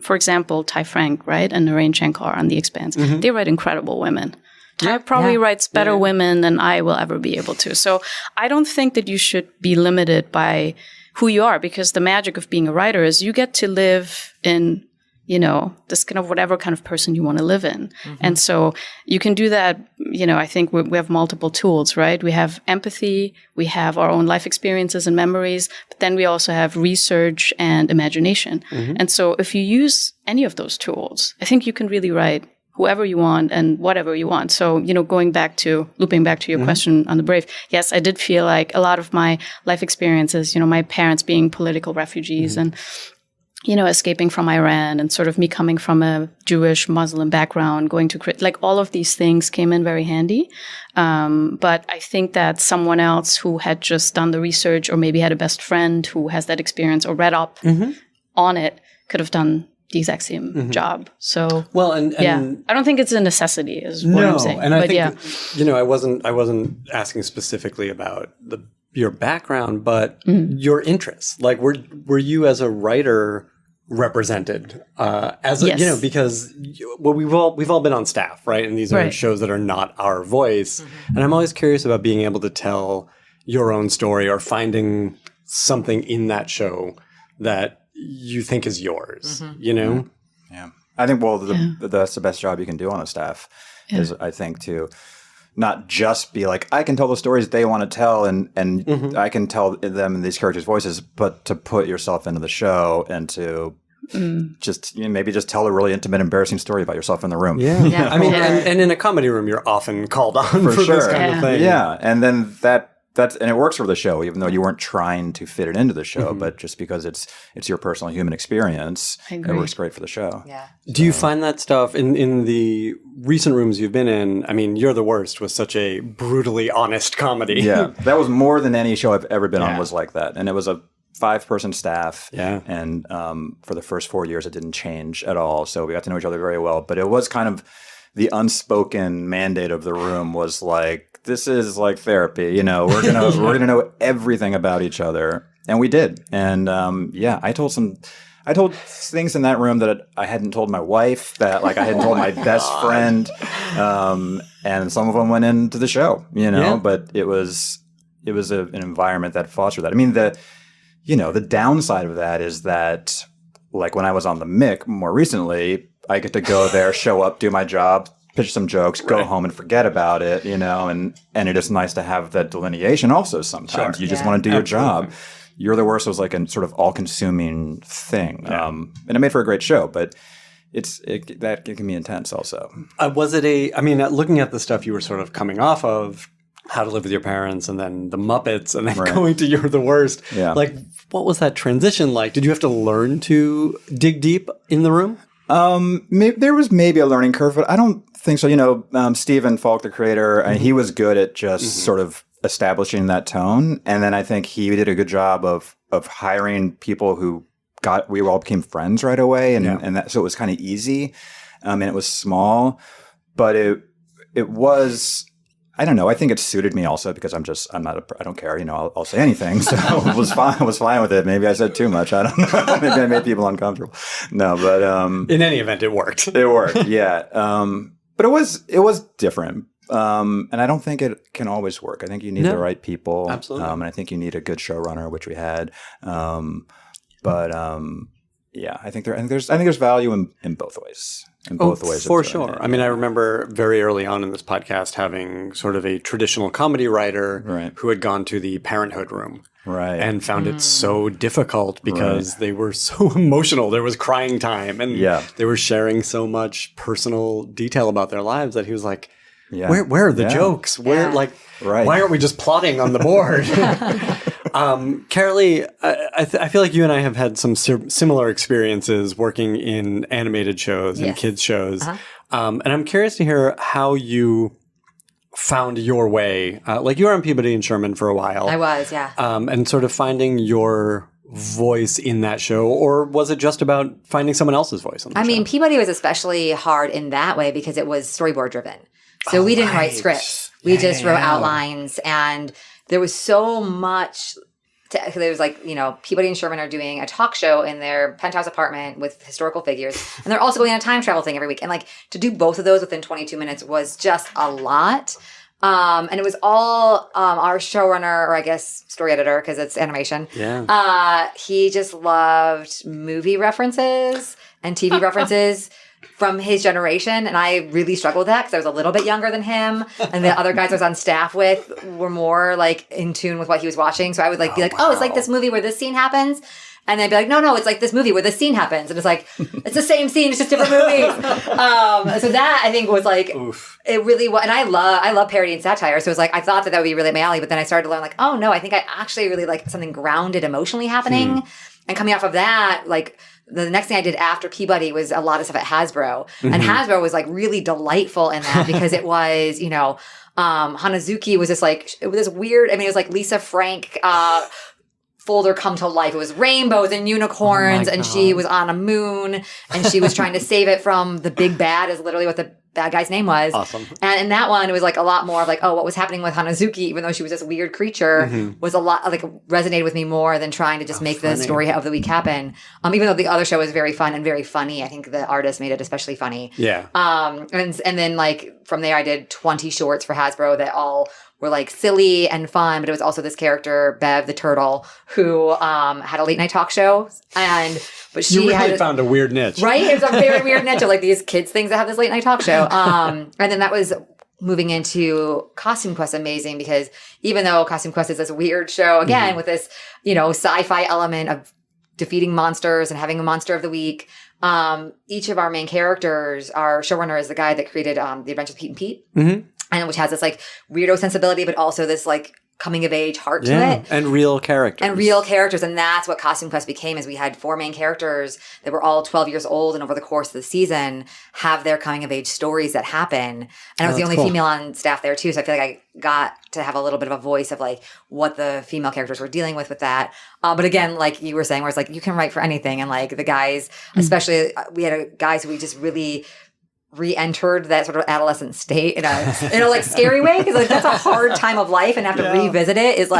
for example, Ty Frank, right? And Narain Shankar on The Expanse, they write incredible women. Ty probably writes better women than I will ever be able to. So I don't think that you should be limited by who you are, because the magic of being a writer is you get to live in, this kind of whatever kind of person you want to live in. And so you can do that. I think we have multiple tools, right? We have empathy, we have our own life experiences and memories, but then we also have research and imagination. And so if you use any of those tools, I think you can really write whoever you want and whatever you want. So, looping back to your question on the Brave, yes, I did feel like a lot of my life experiences, my parents being political refugees and, escaping from Iran and sort of me coming from a Jewish Muslim background, going to all of these things came in very handy. But I think that someone else who had just done the research or maybe had a best friend who has that experience or read up on it could have done the exact same job. So, and I don't think it's a necessity is what I'm saying. And I think, I wasn't asking specifically about your background, but your interests. Were you as a writer represented yes. because we've all been on staff, right? And these are shows that are not our voice. And I'm always curious about being able to tell your own story or finding something in that show that you think is yours, Yeah. I think, that's the best job you can do on a staff is, I think, to not just be like, I can tell the stories they want to tell and I can tell them in these characters' voices, but to put yourself into the show and to just maybe just tell a really intimate, embarrassing story about yourself in the room. Yeah. I mean, and in a comedy room, you're often called on for sure. this kind of thing. Yeah. And then and it works for the show, even though you weren't trying to fit it into the show, but just because it's your personal human experience, it works great for the show. Yeah. Do you find that stuff in the recent rooms you've been in? I mean, You're the Worst was such a brutally honest comedy. Yeah, that was more than any show I've ever been on was like that. And it was a 5-person staff. Yeah. And for the first 4 years, it didn't change at all. So we got to know each other very well. But it was kind of the unspoken mandate of the room was like, this is like therapy, we're gonna know everything about each other, and we did. And I told things in that room that I hadn't told my wife, that I hadn't told my best friend, and some of them went into the show, But it was an environment that fostered that. I mean, the downside of that is that, when I was on the Mick more recently, I get to go there, show up, do my job, pitch some jokes, go home and forget about it, and it is nice to have that delineation also sometimes. You just want to do your job. You're the Worst was like a sort of all-consuming thing. And it made for a great show, but it can be intense also. Was it looking at the stuff you were sort of coming off of, How to Live with Your Parents, and then The Muppets, and then going to You're the Worst. Yeah. What was that transition like? Did you have to learn to dig deep in the room? There was maybe a learning curve, but I don't think so. Stephen Falk, the creator, he was good at just sort of establishing that tone. And then I think he did a good job of hiring people who we all became friends right away. And that, so it was kind of easy. And it was small, but it was, I don't know. I think it suited me also because I don't care. I'll say anything. So I was fine with it. Maybe I said too much. I don't know. Maybe I made people uncomfortable. No, but in any event, it worked. It worked. Yeah. But it was different. And I don't think it can always work. I think you need the right people. Absolutely. And I think you need a good showrunner, which we had. Yeah, I think there's value in both ways. In both ways, for sure. I mean, I remember very early on in this podcast having sort of a traditional comedy writer who had gone to the parenthood room. Right. And found it so difficult because they were so emotional. There was crying time and they were sharing so much personal detail about their lives that he was like, where are the jokes? Why aren't we just plotting on the board? Carolee, I feel like you and I have had some similar experiences working in animated shows and kids shows. And I'm curious to hear how you found your way. Like you were on Peabody and Sherman for a while. I was, yeah. And sort of finding your voice in that show, or was it just about finding someone else's voice on the show? I mean, Peabody was especially hard in that way because it was storyboard driven. So we didn't write scripts. We just wrote outlines, and there was so much. There was Peabody and Sherman are doing a talk show in their penthouse apartment with historical figures, and they're also going on a time travel thing every week. And to do both of those within 22 minutes was just a lot. And it was all our showrunner, or I guess story editor, because it's animation. Yeah. He just loved movie references and TV references from his generation, and I really struggled with that because I was a little bit younger than him, and the other guys I was on staff with were more in tune with what he was watching. So I would be like, oh, it's like this movie where this scene happens, and they'd be like, no, it's like this movie where this scene happens, and it's like it's the same scene, it's just different movies. So that I think was it really was, and I love parody and satire. So it was I thought that would be really my alley, but then I started to learn oh no, I think I actually really like something grounded emotionally happening, and coming off of that, the next thing I did after Peabody was a lot of stuff at Hasbro. And Hasbro was really delightful in that because it was, Hanazuki was just it was this weird, it was Lisa Frank, folder come to life. It was rainbows and unicorns, and she was on a moon, and she was trying to save it from the big bad, is literally what the bad guy's name was. Awesome. And in that one, it was a lot more of what was happening with Hanazuki, even though she was this weird creature, was a lot resonated with me more than trying to just make the story of the week happen. Even though the other show was very fun and very funny, I think the artist made it especially funny. Yeah. And then from there, I did 20 shorts for Hasbro that all were silly and fun, but it was also this character, Bev the turtle, who had a late night talk show, but she really found a weird niche, right? It was a very weird niche of these kids things that have this late night talk show. And then that was moving into Costume Quest amazing, because even though Costume Quest is this weird show again with this sci-fi element of defeating monsters and having a monster of the week. Each of our main characters, our showrunner is the guy that created The Adventures of Pete and Pete. And which has this weirdo sensibility, but also this coming of age heart to it. And real characters. And that's what Costume Quest became, is we had 4 main characters that were all 12 years old, and over the course of the season have their coming of age stories that happen. And I was the only female on staff there too, so I feel I got to have a little bit of a voice of what the female characters were dealing with that. But again, you were saying, where it's you can write for anything, and the guys, especially we had guys who we just really re-entered that sort of adolescent state in a scary way, because that's a hard time of life, and have to revisit it is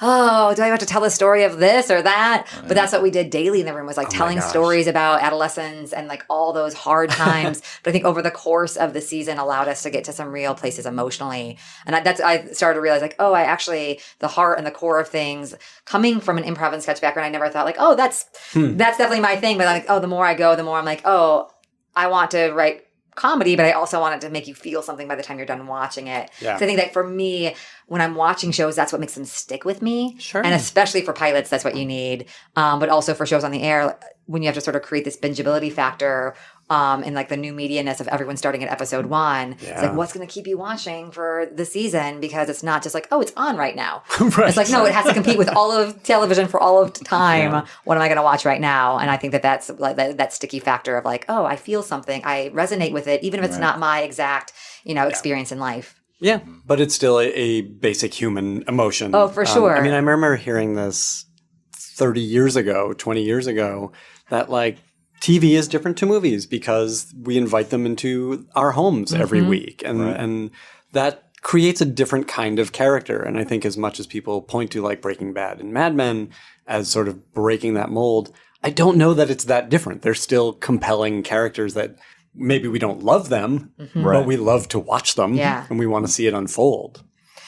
oh, do I have to tell a story of this or that? Right. But that's what we did daily in the room, was telling stories about adolescence and all those hard times. But I think over the course of the season allowed us to get to some real places emotionally. And I started to realize I actually, the heart and the core of things, coming from an improv and sketch background, I never thought oh, that's definitely my thing. But the more I go, the more I'm oh, I want to write comedy, but I also wanted to make you feel something by the time you're done watching it. Yeah. So I think that for me, when I'm watching shows, that's what makes them stick with me. Sure. And especially for pilots, that's what you need. But also for shows on the air, when you have to sort of create this bingeability factor, in like the new media-ness of everyone starting at episode 1. It's like, what's going to keep you watching for the season? Because it's not just like, oh, it's on right now. Right. It's like, no, it has to compete with all of television for all of time. What am I going to watch right now? And I think that's like that sticky factor of like, oh, I feel something. I resonate with it, even if it's not my exact, experience in life. Yeah, but it's still a basic human emotion. Oh, for sure. I mean, I remember hearing this 30 years ago, 20 years ago, that like TV is different to movies because we invite them into our homes every week. And that creates a different kind of character. And I think as much as people point to like Breaking Bad and Mad Men as sort of breaking that mold, I don't know that it's that different. They're still compelling characters that maybe we don't love them, but we love to watch them and we want to see it unfold.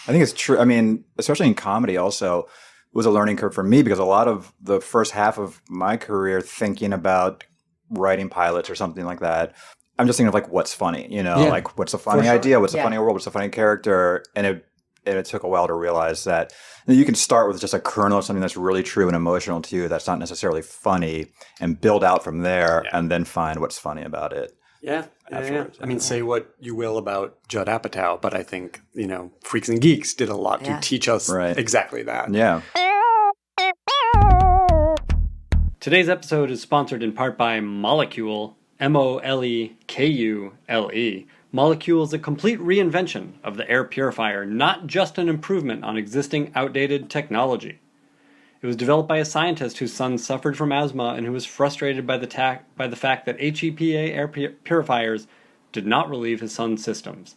I think it's true. I mean, especially in comedy also, it was a learning curve for me because a lot of the first half of my career thinking about writing pilots or something like that, I'm just thinking of like what's funny, like what's a funny idea, what's a funny world, what's a funny character, and it took a while to realize that you can start with just a kernel of something that's really true and emotional to you that's not necessarily funny, and build out from there, and then find what's funny about it. Yeah. I mean, say what you will about Judd Apatow, but I think Freaks and Geeks did a lot to teach us exactly that. Yeah. Today's episode is sponsored in part by Molecule, Molekule. Molecule is a complete reinvention of the air purifier, not just an improvement on existing outdated technology. It was developed by a scientist whose son suffered from asthma and who was frustrated by the fact that HEPA air purifiers did not relieve his son's symptoms.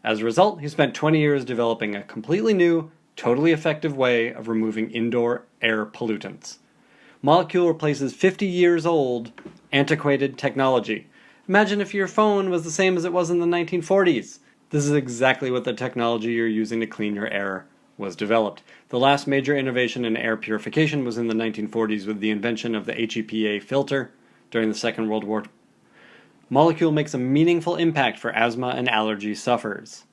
As a result, he spent 20 years developing a completely new, totally effective way of removing indoor air pollutants. Molecule replaces 50 years old, antiquated technology. Imagine if your phone was the same as it was in the 1940s. This is exactly what the technology you're using to clean your air was developed. The last major innovation in air purification was in the 1940s with the invention of the HEPA filter during the Second World War. Molecule makes a meaningful impact for asthma and allergy sufferers.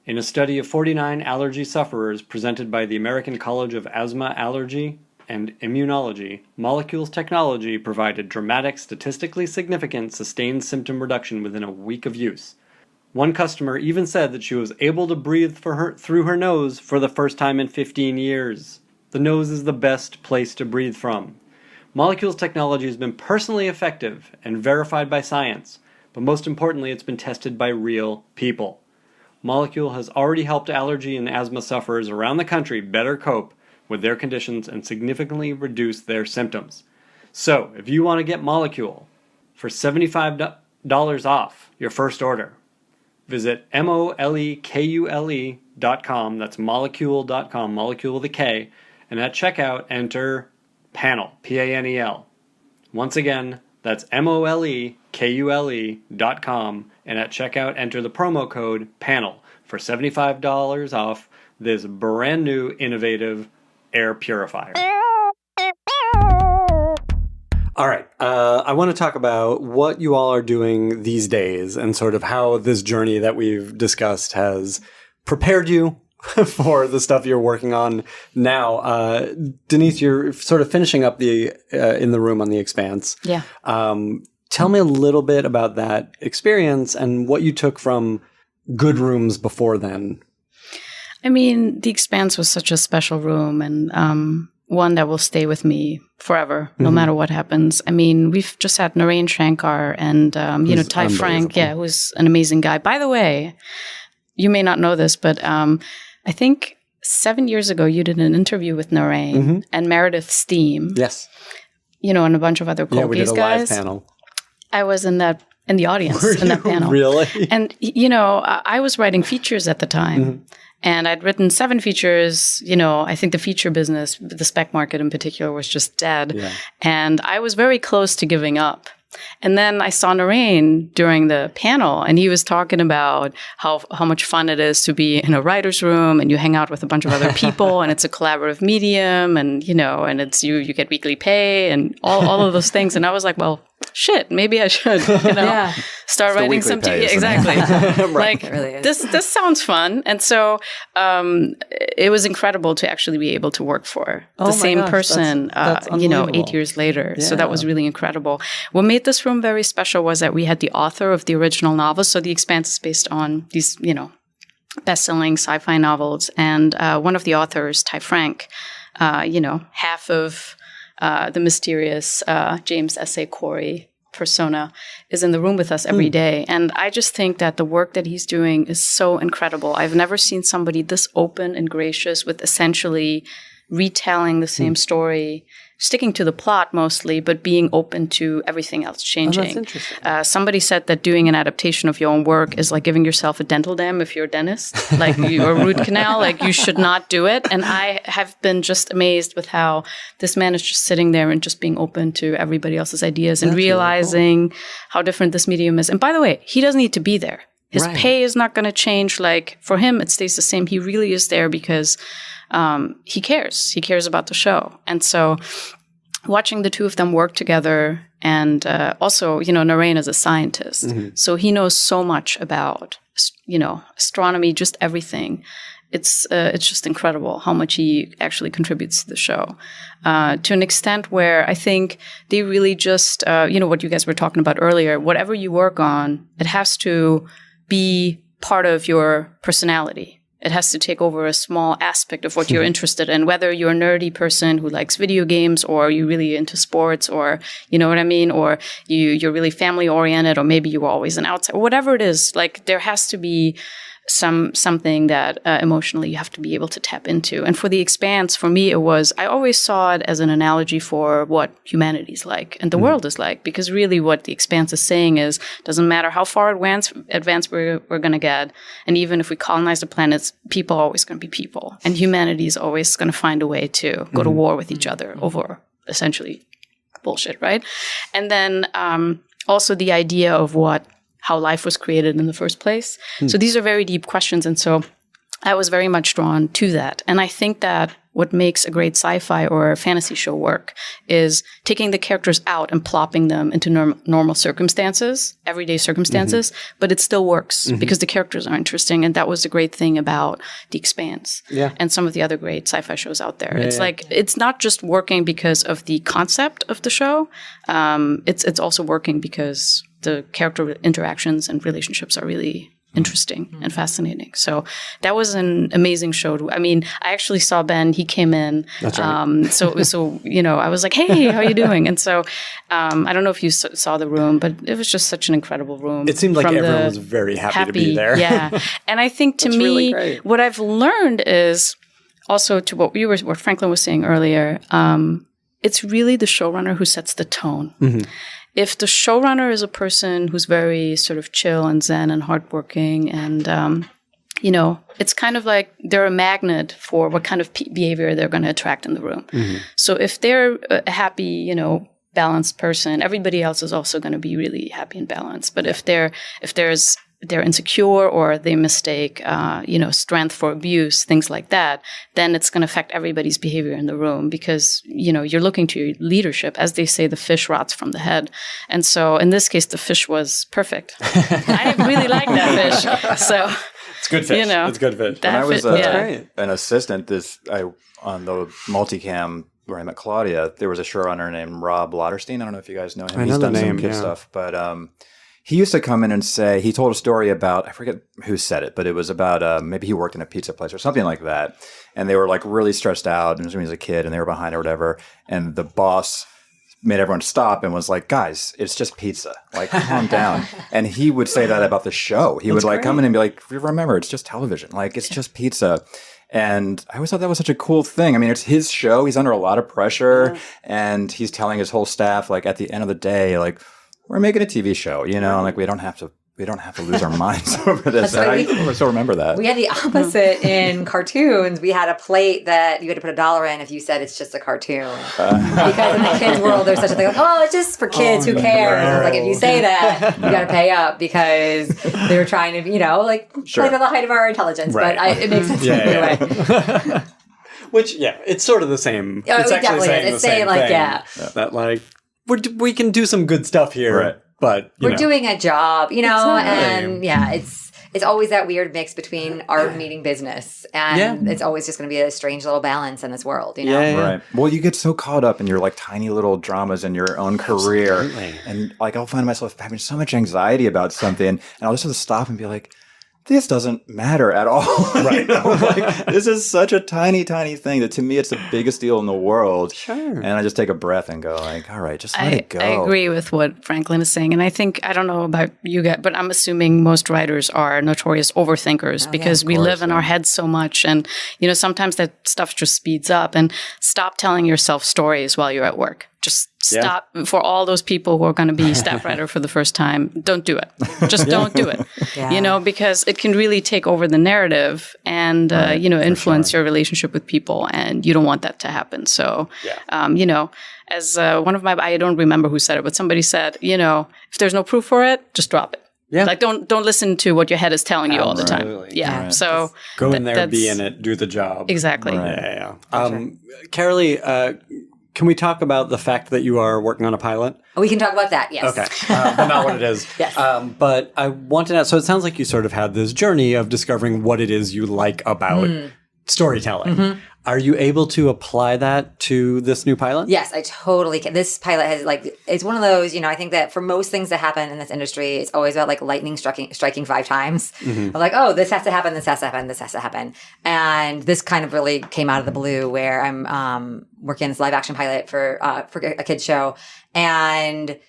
In a study of 49 allergy sufferers presented by the American College of Asthma, Allergy, and Immunology, Molecule's technology provided dramatic, statistically significant, sustained symptom reduction within a week of use. One customer even said that she was able to breathe through her nose for the first time in 15 years. The nose is the best place to breathe from. Molecule's technology has been personally effective and verified by science, but most importantly, it's been tested by real people. Molecule has already helped allergy and asthma sufferers around the country better cope with their conditions and significantly reduce their symptoms. So, if you want to get Molecule for $75 off your first order, visit molekule.com, that's molecule.com, molecule with a K, and at checkout enter PANEL, P-A-N-E-L. Once again, that's molekule.com, and at checkout enter the promo code PANEL for $75 off this brand new innovative air purifier. All right. I want to talk about what you all are doing these days and sort of how this journey that we've discussed has prepared you for the stuff you're working on now. Denise, you're sort of finishing up the in the room on the Expanse. Yeah. Tell me a little bit about that experience and what you took from good rooms before then. I mean, the Expanse was such a special room and one that will stay with me forever, no matter what happens. I mean, we've just had Narain Shankar and, Ty Frank, who's an amazing guy. By the way, you may not know this, but I think 7 years ago, you did an interview with Narain and Meredith Steam. Yes. And a bunch of other cold case guys. Live panel. I was in the audience in that panel. Really? And, I was writing features at the time. And I'd written 7 features. I think the feature business, the spec market in particular, was just dead. Yeah. And I was very close to giving up. And then I saw Narain during the panel, and he was talking about how much fun it is to be in a writer's room, and you hang out with a bunch of other people, and it's a collaborative medium, and and it's you get weekly pay, and all of those things. And I was like, well, shit, maybe I should, start the writing weekly some. pay, isn't it? Exactly. Like It really is. this sounds fun, and so it was incredible to actually be able to work for the my same gosh, person. that's 8 unbelievable. years later. So Yeah. that was really incredible. What made this room very special was that we had the author of the original novel. So The Expanse is based on these, best-selling sci-fi novels, and one of the authors, Ty Frank, half of the mysterious James S.A. Corey persona, is in the room with us every day. And I just think that the work that he's doing is so incredible. I've never seen somebody this open and gracious with essentially retelling the same story, sticking to the plot mostly, but being open to everything else changing. that's interesting. Somebody said that doing an adaptation of your own work is like giving yourself a dental dam if you're a dentist, or a root canal. Like, you should not do it. And I have been just amazed with how this man is just sitting there and just being open to everybody else's ideas and realizing how different this medium is. And by the way, he doesn't need to be there. His pay is not going to change. Like, for him, it stays the same. He really is there because he cares. He cares about the show. And so watching the two of them work together, and also, Narain is a scientist. So he knows so much about, astronomy, just everything. It's just incredible how much he actually contributes to the show, to an extent where I think they really just, what you guys were talking about earlier, whatever you work on, it has to be part of your personality. It has to take over a small aspect of what you're interested in, whether you're a nerdy person who likes video games, or you're really into sports, or, you know what I mean? Or you're really family oriented, or maybe you were always an outsider, whatever it is. Like, there has to be something that emotionally you have to be able to tap into. And for The Expanse, for me, I always saw it as an analogy for what humanity's like and the world is like, because really what The Expanse is saying is, doesn't matter how far advanced we're going to get, and even if we colonize the planets, people are always going to be people, and humanity is always going to find a way to go to war with each other over essentially bullshit, right? And then also the idea of how life was created in the first place. So these are very deep questions. And so I was very much drawn to that. And I think that what makes a great sci-fi or a fantasy show work is taking the characters out and plopping them into normal circumstances, everyday circumstances, but it still works because the characters are interesting. And that was the great thing about The Expanse and some of the other great sci-fi shows out there. It's not just working because of the concept of the show. It's also working because the character interactions and relationships are really interesting and fascinating. So that was an amazing show. I mean, I actually saw Ben. He came in. That's right. So I was like, hey, how you doing? And so I don't know if you saw the room, but it was just such an incredible room. It seemed like everyone was very happy to be there. Yeah. And I think to me, what I've learned is also to what Franklin was saying earlier, it's really the showrunner who sets the tone. If the showrunner is a person who's very sort of chill and zen and hardworking, and it's kind of like they're a magnet for what kind of behavior they're going to attract in the room. So if they're a happy, balanced person, everybody else is also going to be really happy and balanced. But if they're insecure, or they mistake, strength for abuse, things like that, then it's going to affect everybody's behavior in the room, because, you're looking to your leadership. As they say, the fish rots from the head. And so in this case, the fish was perfect. I really like that fish. So It's good fish. It's good fish. When I was great. an assistant, on the multicam where I met Claudia, there was a showrunner named Rob Lauderstein. I don't know if you guys know him. I know He's the done name, some kid yeah. stuff, but he used to come in and say, he told a story about, I forget who said it, but it was about maybe he worked in a pizza place or something like that. And they were like really stressed out, and when he was a kid, and they were behind or whatever. And the boss made everyone stop and was like, guys, it's just pizza. Like, calm down. And he would say that about the show. He would come in and be like, remember, it's just television. Like, it's just pizza. And I always thought that was such a cool thing. I mean, it's his show. He's under a lot of pressure, and he's telling his whole staff, like, at the end of the day, like, we're making a TV show, like, we don't have to lose our minds over this. And I still remember that. We had the opposite in cartoons. We had a plate that you had to put $1 in if you said it's just a cartoon. Because in the kids' world, there's such a thing like, oh, it's just for kids, who cares? It's like, if you say that, you got to pay up, because they were trying to, play to the height of our intelligence. Right. But it makes sense anyway. Which, it's sort of the same. Oh, It's it actually definitely saying is. the It's same saying, like, thing. yeah. That, like, we can do some good stuff here, Right. but We're doing a job, Exactly. and yeah, it's always that weird mix between art meeting business, and it's always just going to be a strange little balance in this world, Yeah. Right. Well, you get so caught up in your like tiny little dramas in your own career. Absolutely. And like I'll find myself having so much anxiety about something and I'll just have to stop and be like, this doesn't matter at all. Right. Like, this is such a tiny, tiny thing that to me it's the biggest deal in the world. Sure. And I just take a breath and go like, all right, just let it go. I agree with what Franklin is saying. And I think, I don't know about you guys, but I'm assuming most writers are notorious overthinkers because we live in our heads so much. And, sometimes that stuff just speeds up. And stop telling yourself stories while you're at work. Just stop. For all those people who are going to be staff writer for the first time, don't do it. Just don't do it. Because it can really take over the narrative and, influence your relationship with people. And you don't want that to happen. So, as one of my, I don't remember who said it, but somebody said, if there's no proof for it, just drop it. Yeah. Like don't listen to what your head is telling you all the time. Absolutely. Yeah. Right. So go in there, be in it, do the job. Exactly. Right. Yeah. Carolee, can we talk about the fact that you are working on a pilot? We can talk about that, yes. Okay, but not what it is. Yes. But I want to know, so it sounds like you sort of had this journey of discovering what it is you like about storytelling. Mm-hmm. Are you able to apply that to this new pilot? Yes, I totally can. This pilot has it's one of those, I think that for most things that happen in this industry, it's always about like lightning striking 5 times. I'm like, oh, this has to happen, this has to happen, this has to happen. And this kind of really came out of the blue where I'm working on this live action pilot for a kid's show. And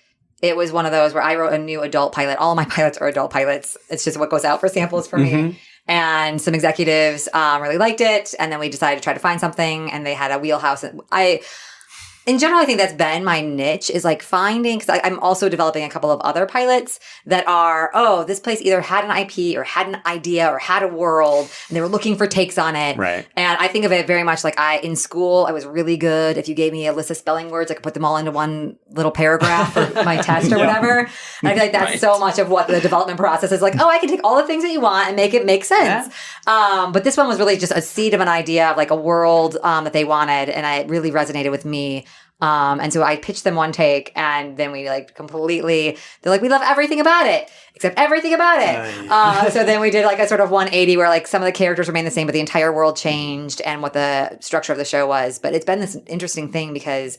it was one of those where I wrote a new adult pilot. All of my pilots are adult pilots. It's just what goes out for samples for me. And some executives really liked it. And then we decided to try to find something. And they had a wheelhouse. In general, I think that's been my niche is like finding, because I'm also developing a couple of other pilots that are, this place either had an IP or had an idea or had a world and they were looking for takes on it. Right. And I think of it very much like in school, I was really good. If you gave me a list of spelling words, I could put them all into one little paragraph for my test or whatever. And I feel like that's so much of what the development process is like, I can take all the things that you want and make it make sense. Yeah. But this one was really just a seed of an idea of like a world that they wanted. And it really resonated with me. And so I pitched them one take and then we they're like, we love everything about it, except everything about it. So then we did like a sort of 180 where like some of the characters remained the same, but the entire world changed and what the structure of the show was. But it's been this interesting thing because,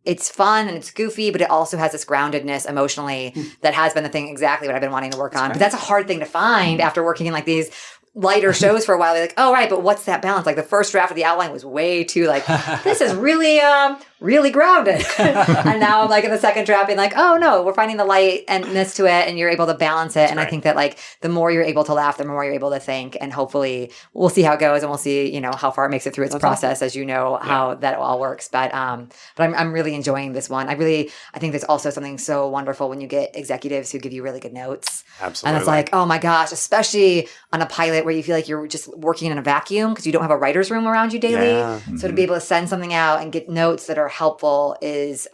it's fun and it's goofy, but it also has this groundedness emotionally that has been the thing exactly what I've been wanting to work on. But that's a hard thing to find after working in like these lighter shows for a while. They're like, oh, right, but what's that balance? Like the first draft of the outline was way too like, this is really, really grounded. And now I'm like in the second draft being like, oh no, we're finding the lightness to it and you're able to balance it. And I think that like the more you're able to laugh, the more you're able to think. And hopefully we'll see how it goes and we'll see, how far it makes it through its process as how that all works. But I'm really enjoying this one. I think there's also something so wonderful when you get executives who give you really good notes. Absolutely. And it's like, oh my gosh, especially on a pilot where you feel like you're just working in a vacuum because you don't have a writer's room around you daily. Yeah. So to be able to send something out and get notes that are helpful is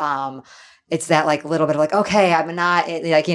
it's that like little bit of like, okay, I'm not like,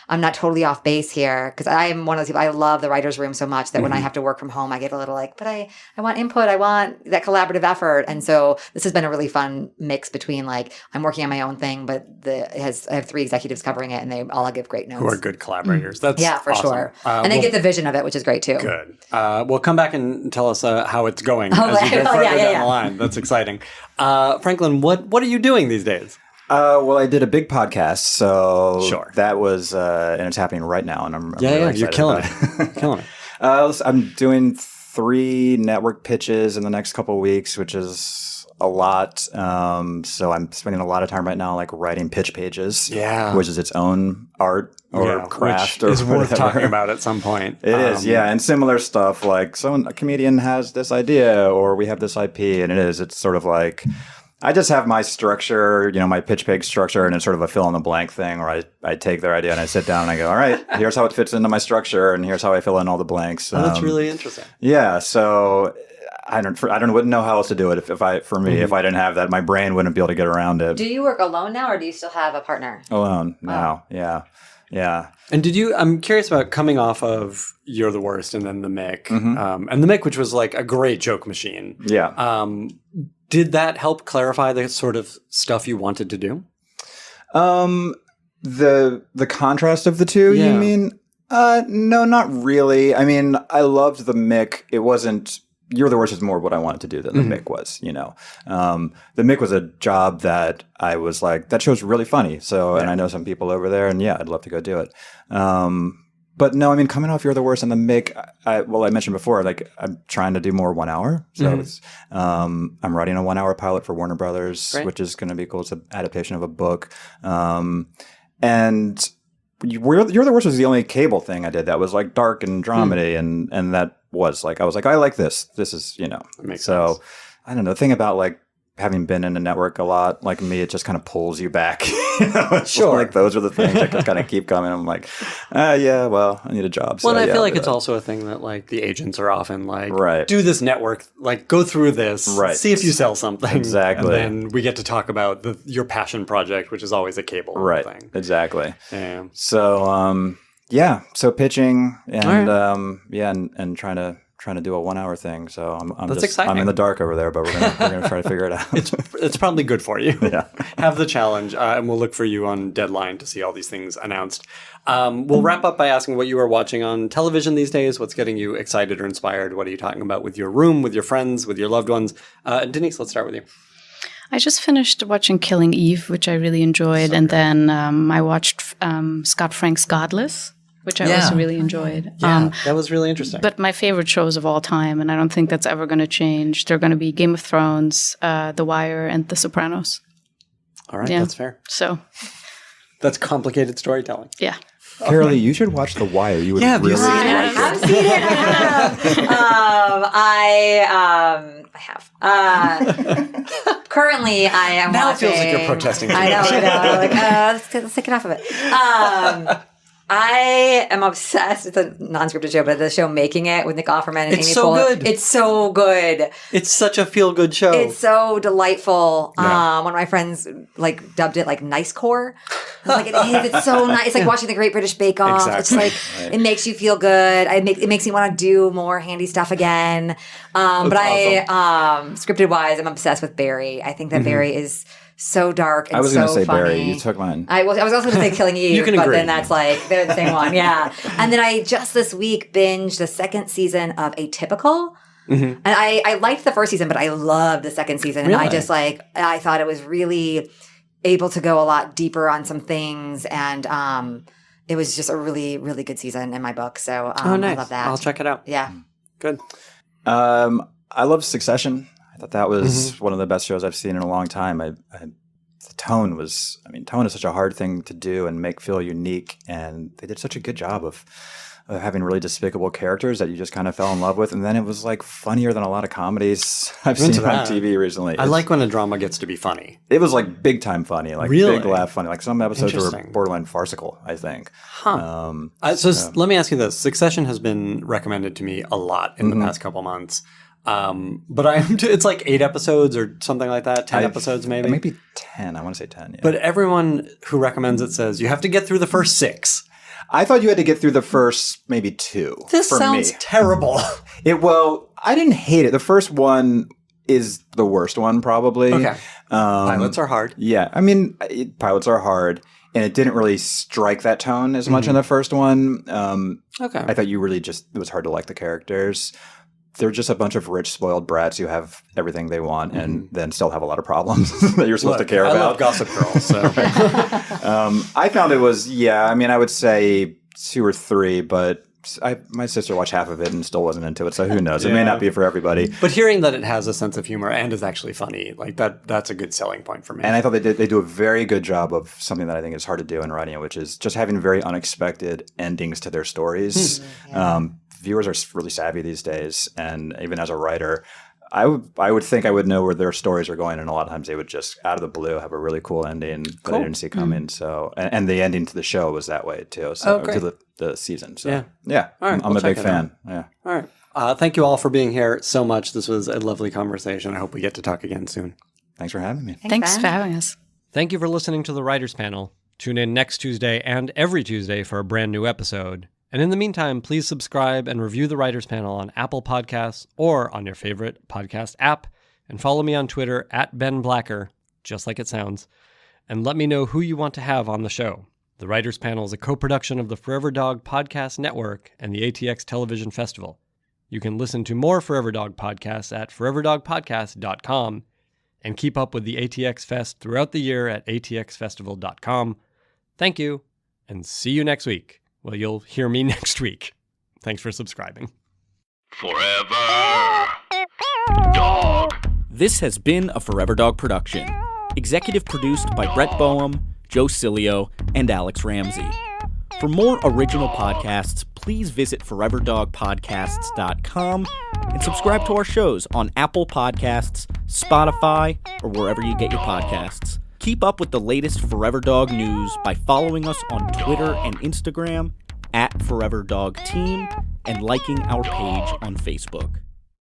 I'm not totally off base here because I am one of those people. I love the writer's room so much that when I have to work from home, I get a little like, but I want input. I want that collaborative effort. And so this has been a really fun mix between like, I'm working on my own thing, but I have 3 executives covering it and they all give great notes. Who are good collaborators. That's for awesome. sure. And they get the vision of it, which is great too. Good. Well, come back and tell us how it's going as you go further down the line. That's exciting. Franklin, what are you doing these days? Well, I did a big podcast, so sure. That was, and it's happening right now, and I'm really excited. You're killing it. Killing it. I'm doing 3 network pitches in the next couple of weeks, which is a lot. So I'm spending a lot of time right now, like writing pitch pages, which is its own art or craft, which or is worth talking about at some point. It is, and similar stuff like a comedian has this idea, or we have this IP, and it's sort of like. I just have my structure, my pitch page structure, and it's sort of a fill in the blank thing where I take their idea and I sit down and I go, all right, here's how it fits into my structure and here's how I fill in all the blanks. That's really interesting. Yeah. So I wouldn't know how else to do it if I didn't have that, my brain wouldn't be able to get around it. Do you work alone now or do you still have a partner? Alone now. Yeah. Yeah. And I'm curious about coming off of You're the Worst and then The Mick. And The Mick, which was like a great joke machine. Yeah. Did that help clarify the sort of stuff you wanted to do? The contrast of the two, you mean? No, not really. I mean, I loved The Mick. It wasn't... You're the Worst is more what I wanted to do than The Mick was, you know. The Mick was a job that I was like, that show's really funny. So, and I know some people over there, and yeah, I'd love to go do it. But no, I mean, coming off You're the Worst and The Mick, I mentioned before, like, I'm trying to do more 1 hour. So it's, I'm writing a 1 hour pilot for Warner Brothers, which is going to be cool. It's an adaptation of a book. And You're the Worst was the only cable thing I did that was like dark and dramedy, and that was like, I was like, I like this. This is, you know. Makes so sense. I don't know. The thing about like having been in a network a lot, like me, it just kind of pulls you back. You know? It's Sure. like those are the things that just kind of keep coming. I'm like, yeah, well, I need a job. So, Well, and I yeah, feel I'll like do it's that. also a thing that like the agents are often like, Right. do this network, like go through this, Right. see if you sell something. Exactly. And then we get to talk about your passion project, which is always a cable Right. thing. Exactly. Yeah. So, yeah. So pitching and, All and trying to do a 1 hour thing. So I'm That's just, exciting. I'm in the dark over there, but we're gonna try to figure it out. It's probably good for you. Yeah. Have the challenge, and we'll look for you on deadline to see all these things announced. We'll wrap up by asking what you are watching on television these days. What's getting you excited or inspired? What are you talking about with your room, with your friends, with your loved ones? Denise, let's start with you. I just finished watching Killing Eve, which I really enjoyed, and then I watched Scott Frank's Godless, which I also really enjoyed. That was really interesting. But my favorite shows of all time, and I don't think that's ever going to change, they're going to be Game of Thrones, The Wire, and The Sopranos. All right, Yeah. that's fair. So, That's complicated storytelling. yeah. Carolee, you should watch The Wire. You would Yeah, have you really seen it? like it. I've seen it. I have. Currently, I am Now it watching. feels like you're protesting. I know. Like, let's take it off of it. I am obsessed with the non-scripted show, but the show Making It with Nick Offerman and It's Amy so Poehler. good. It's so good. It's such a feel-good show. It's so delightful. Yeah. One of my friends like dubbed it like nice core. I was like, it is. It's so nice. It's like watching the Great British Bake Off. Exactly. It's like it makes you feel good. It makes me want to do more handy stuff again. But I scripted wise, I'm obsessed with Barry. I think that Barry is so dark and I was so going to say funny. Barry. You took mine. I was also going to say Killing Eve, You can but agree. then that's like, they're the same one. Yeah. And then I just this week binged the second season of Atypical. And I liked the first season, but I loved the second season. And I Really? just I thought it was really able to go a lot deeper on some things. And it was just a really, really good season in my book. So oh, nice. I love that. I'll check it out. Yeah. Good. I love Succession. I thought that was one of the best shows I've seen in a long time. The tone was, tone is such a hard thing to do and make feel unique. And they did such a good job of having really despicable characters that you just kind of fell in love with. And then it was like funnier than a lot of comedies I've seen into on that. TV recently. I like when a drama gets to be funny. It was like big time funny, like Really? big laugh funny. Like some episodes were Interesting. borderline farcical, I think. Let me ask you this. Succession has been recommended to me a lot in the past couple months. But it's like 8 episodes or something like that, 10 episodes maybe. Maybe 10. I want to say 10. Yeah. But everyone who recommends it says you have to get through the first 6. I thought you had to get through the first maybe 2. This for sounds me. terrible. Well, I didn't hate it. The first one is the worst one, probably. Okay. Pilots are hard. Yeah. Pilots are hard. And it didn't really strike that tone as much in the first one. Okay. I thought it was hard to like the characters. They're just a bunch of rich, spoiled brats who have everything they want and then still have a lot of problems that you're supposed to care I about. love Gossip Girl, so I found it was, I would say 2 or 3, but my sister watched half of it and still wasn't into it, so who knows? It may not be for everybody. But hearing that it has a sense of humor and is actually funny, like that's a good selling point for me. And I thought they do a very good job of something that I think is hard to do in writing, which is just having very unexpected endings to their stories. Viewers are really savvy these days, and even as a writer, I would think I would know where their stories are going, and a lot of times they would just out of the blue have a really cool ending that I didn't see coming. So, and the ending to the show was that way too. So to the season. So yeah. All right, I'm we'll a big check it fan. Yeah. All right. Thank you all for being here so much. This was a lovely conversation. I hope we get to talk again soon. Thanks for having me. Thanks Ben. for having us. Thank you for listening to the Writers Panel. Tune in next Tuesday and every Tuesday for a brand new episode. And in the meantime, please subscribe and review the Writers Panel on Apple Podcasts or on your favorite podcast app. And follow me on Twitter at Ben Blacker, just like it sounds. And let me know who you want to have on the show. The Writers Panel is a co-production of the Forever Dog Podcast Network and the ATX Television Festival. You can listen to more Forever Dog podcasts at foreverdogpodcast.com and keep up with the ATX Fest throughout the year at atxfestival.com. Thank you, and see you next week. Well, you'll hear me next week. Thanks for subscribing. Forever Dog. This has been a Forever Dog production. Executive produced by Brett Boehm, Joe Cilio, and Alex Ramsey. For more original podcasts, please visit foreverdogpodcasts.com and subscribe to our shows on Apple Podcasts, Spotify, or wherever you get your podcasts. Keep up with the latest Forever Dog news by following us on Twitter and Instagram @ForeverDogTeam and liking our page on Facebook.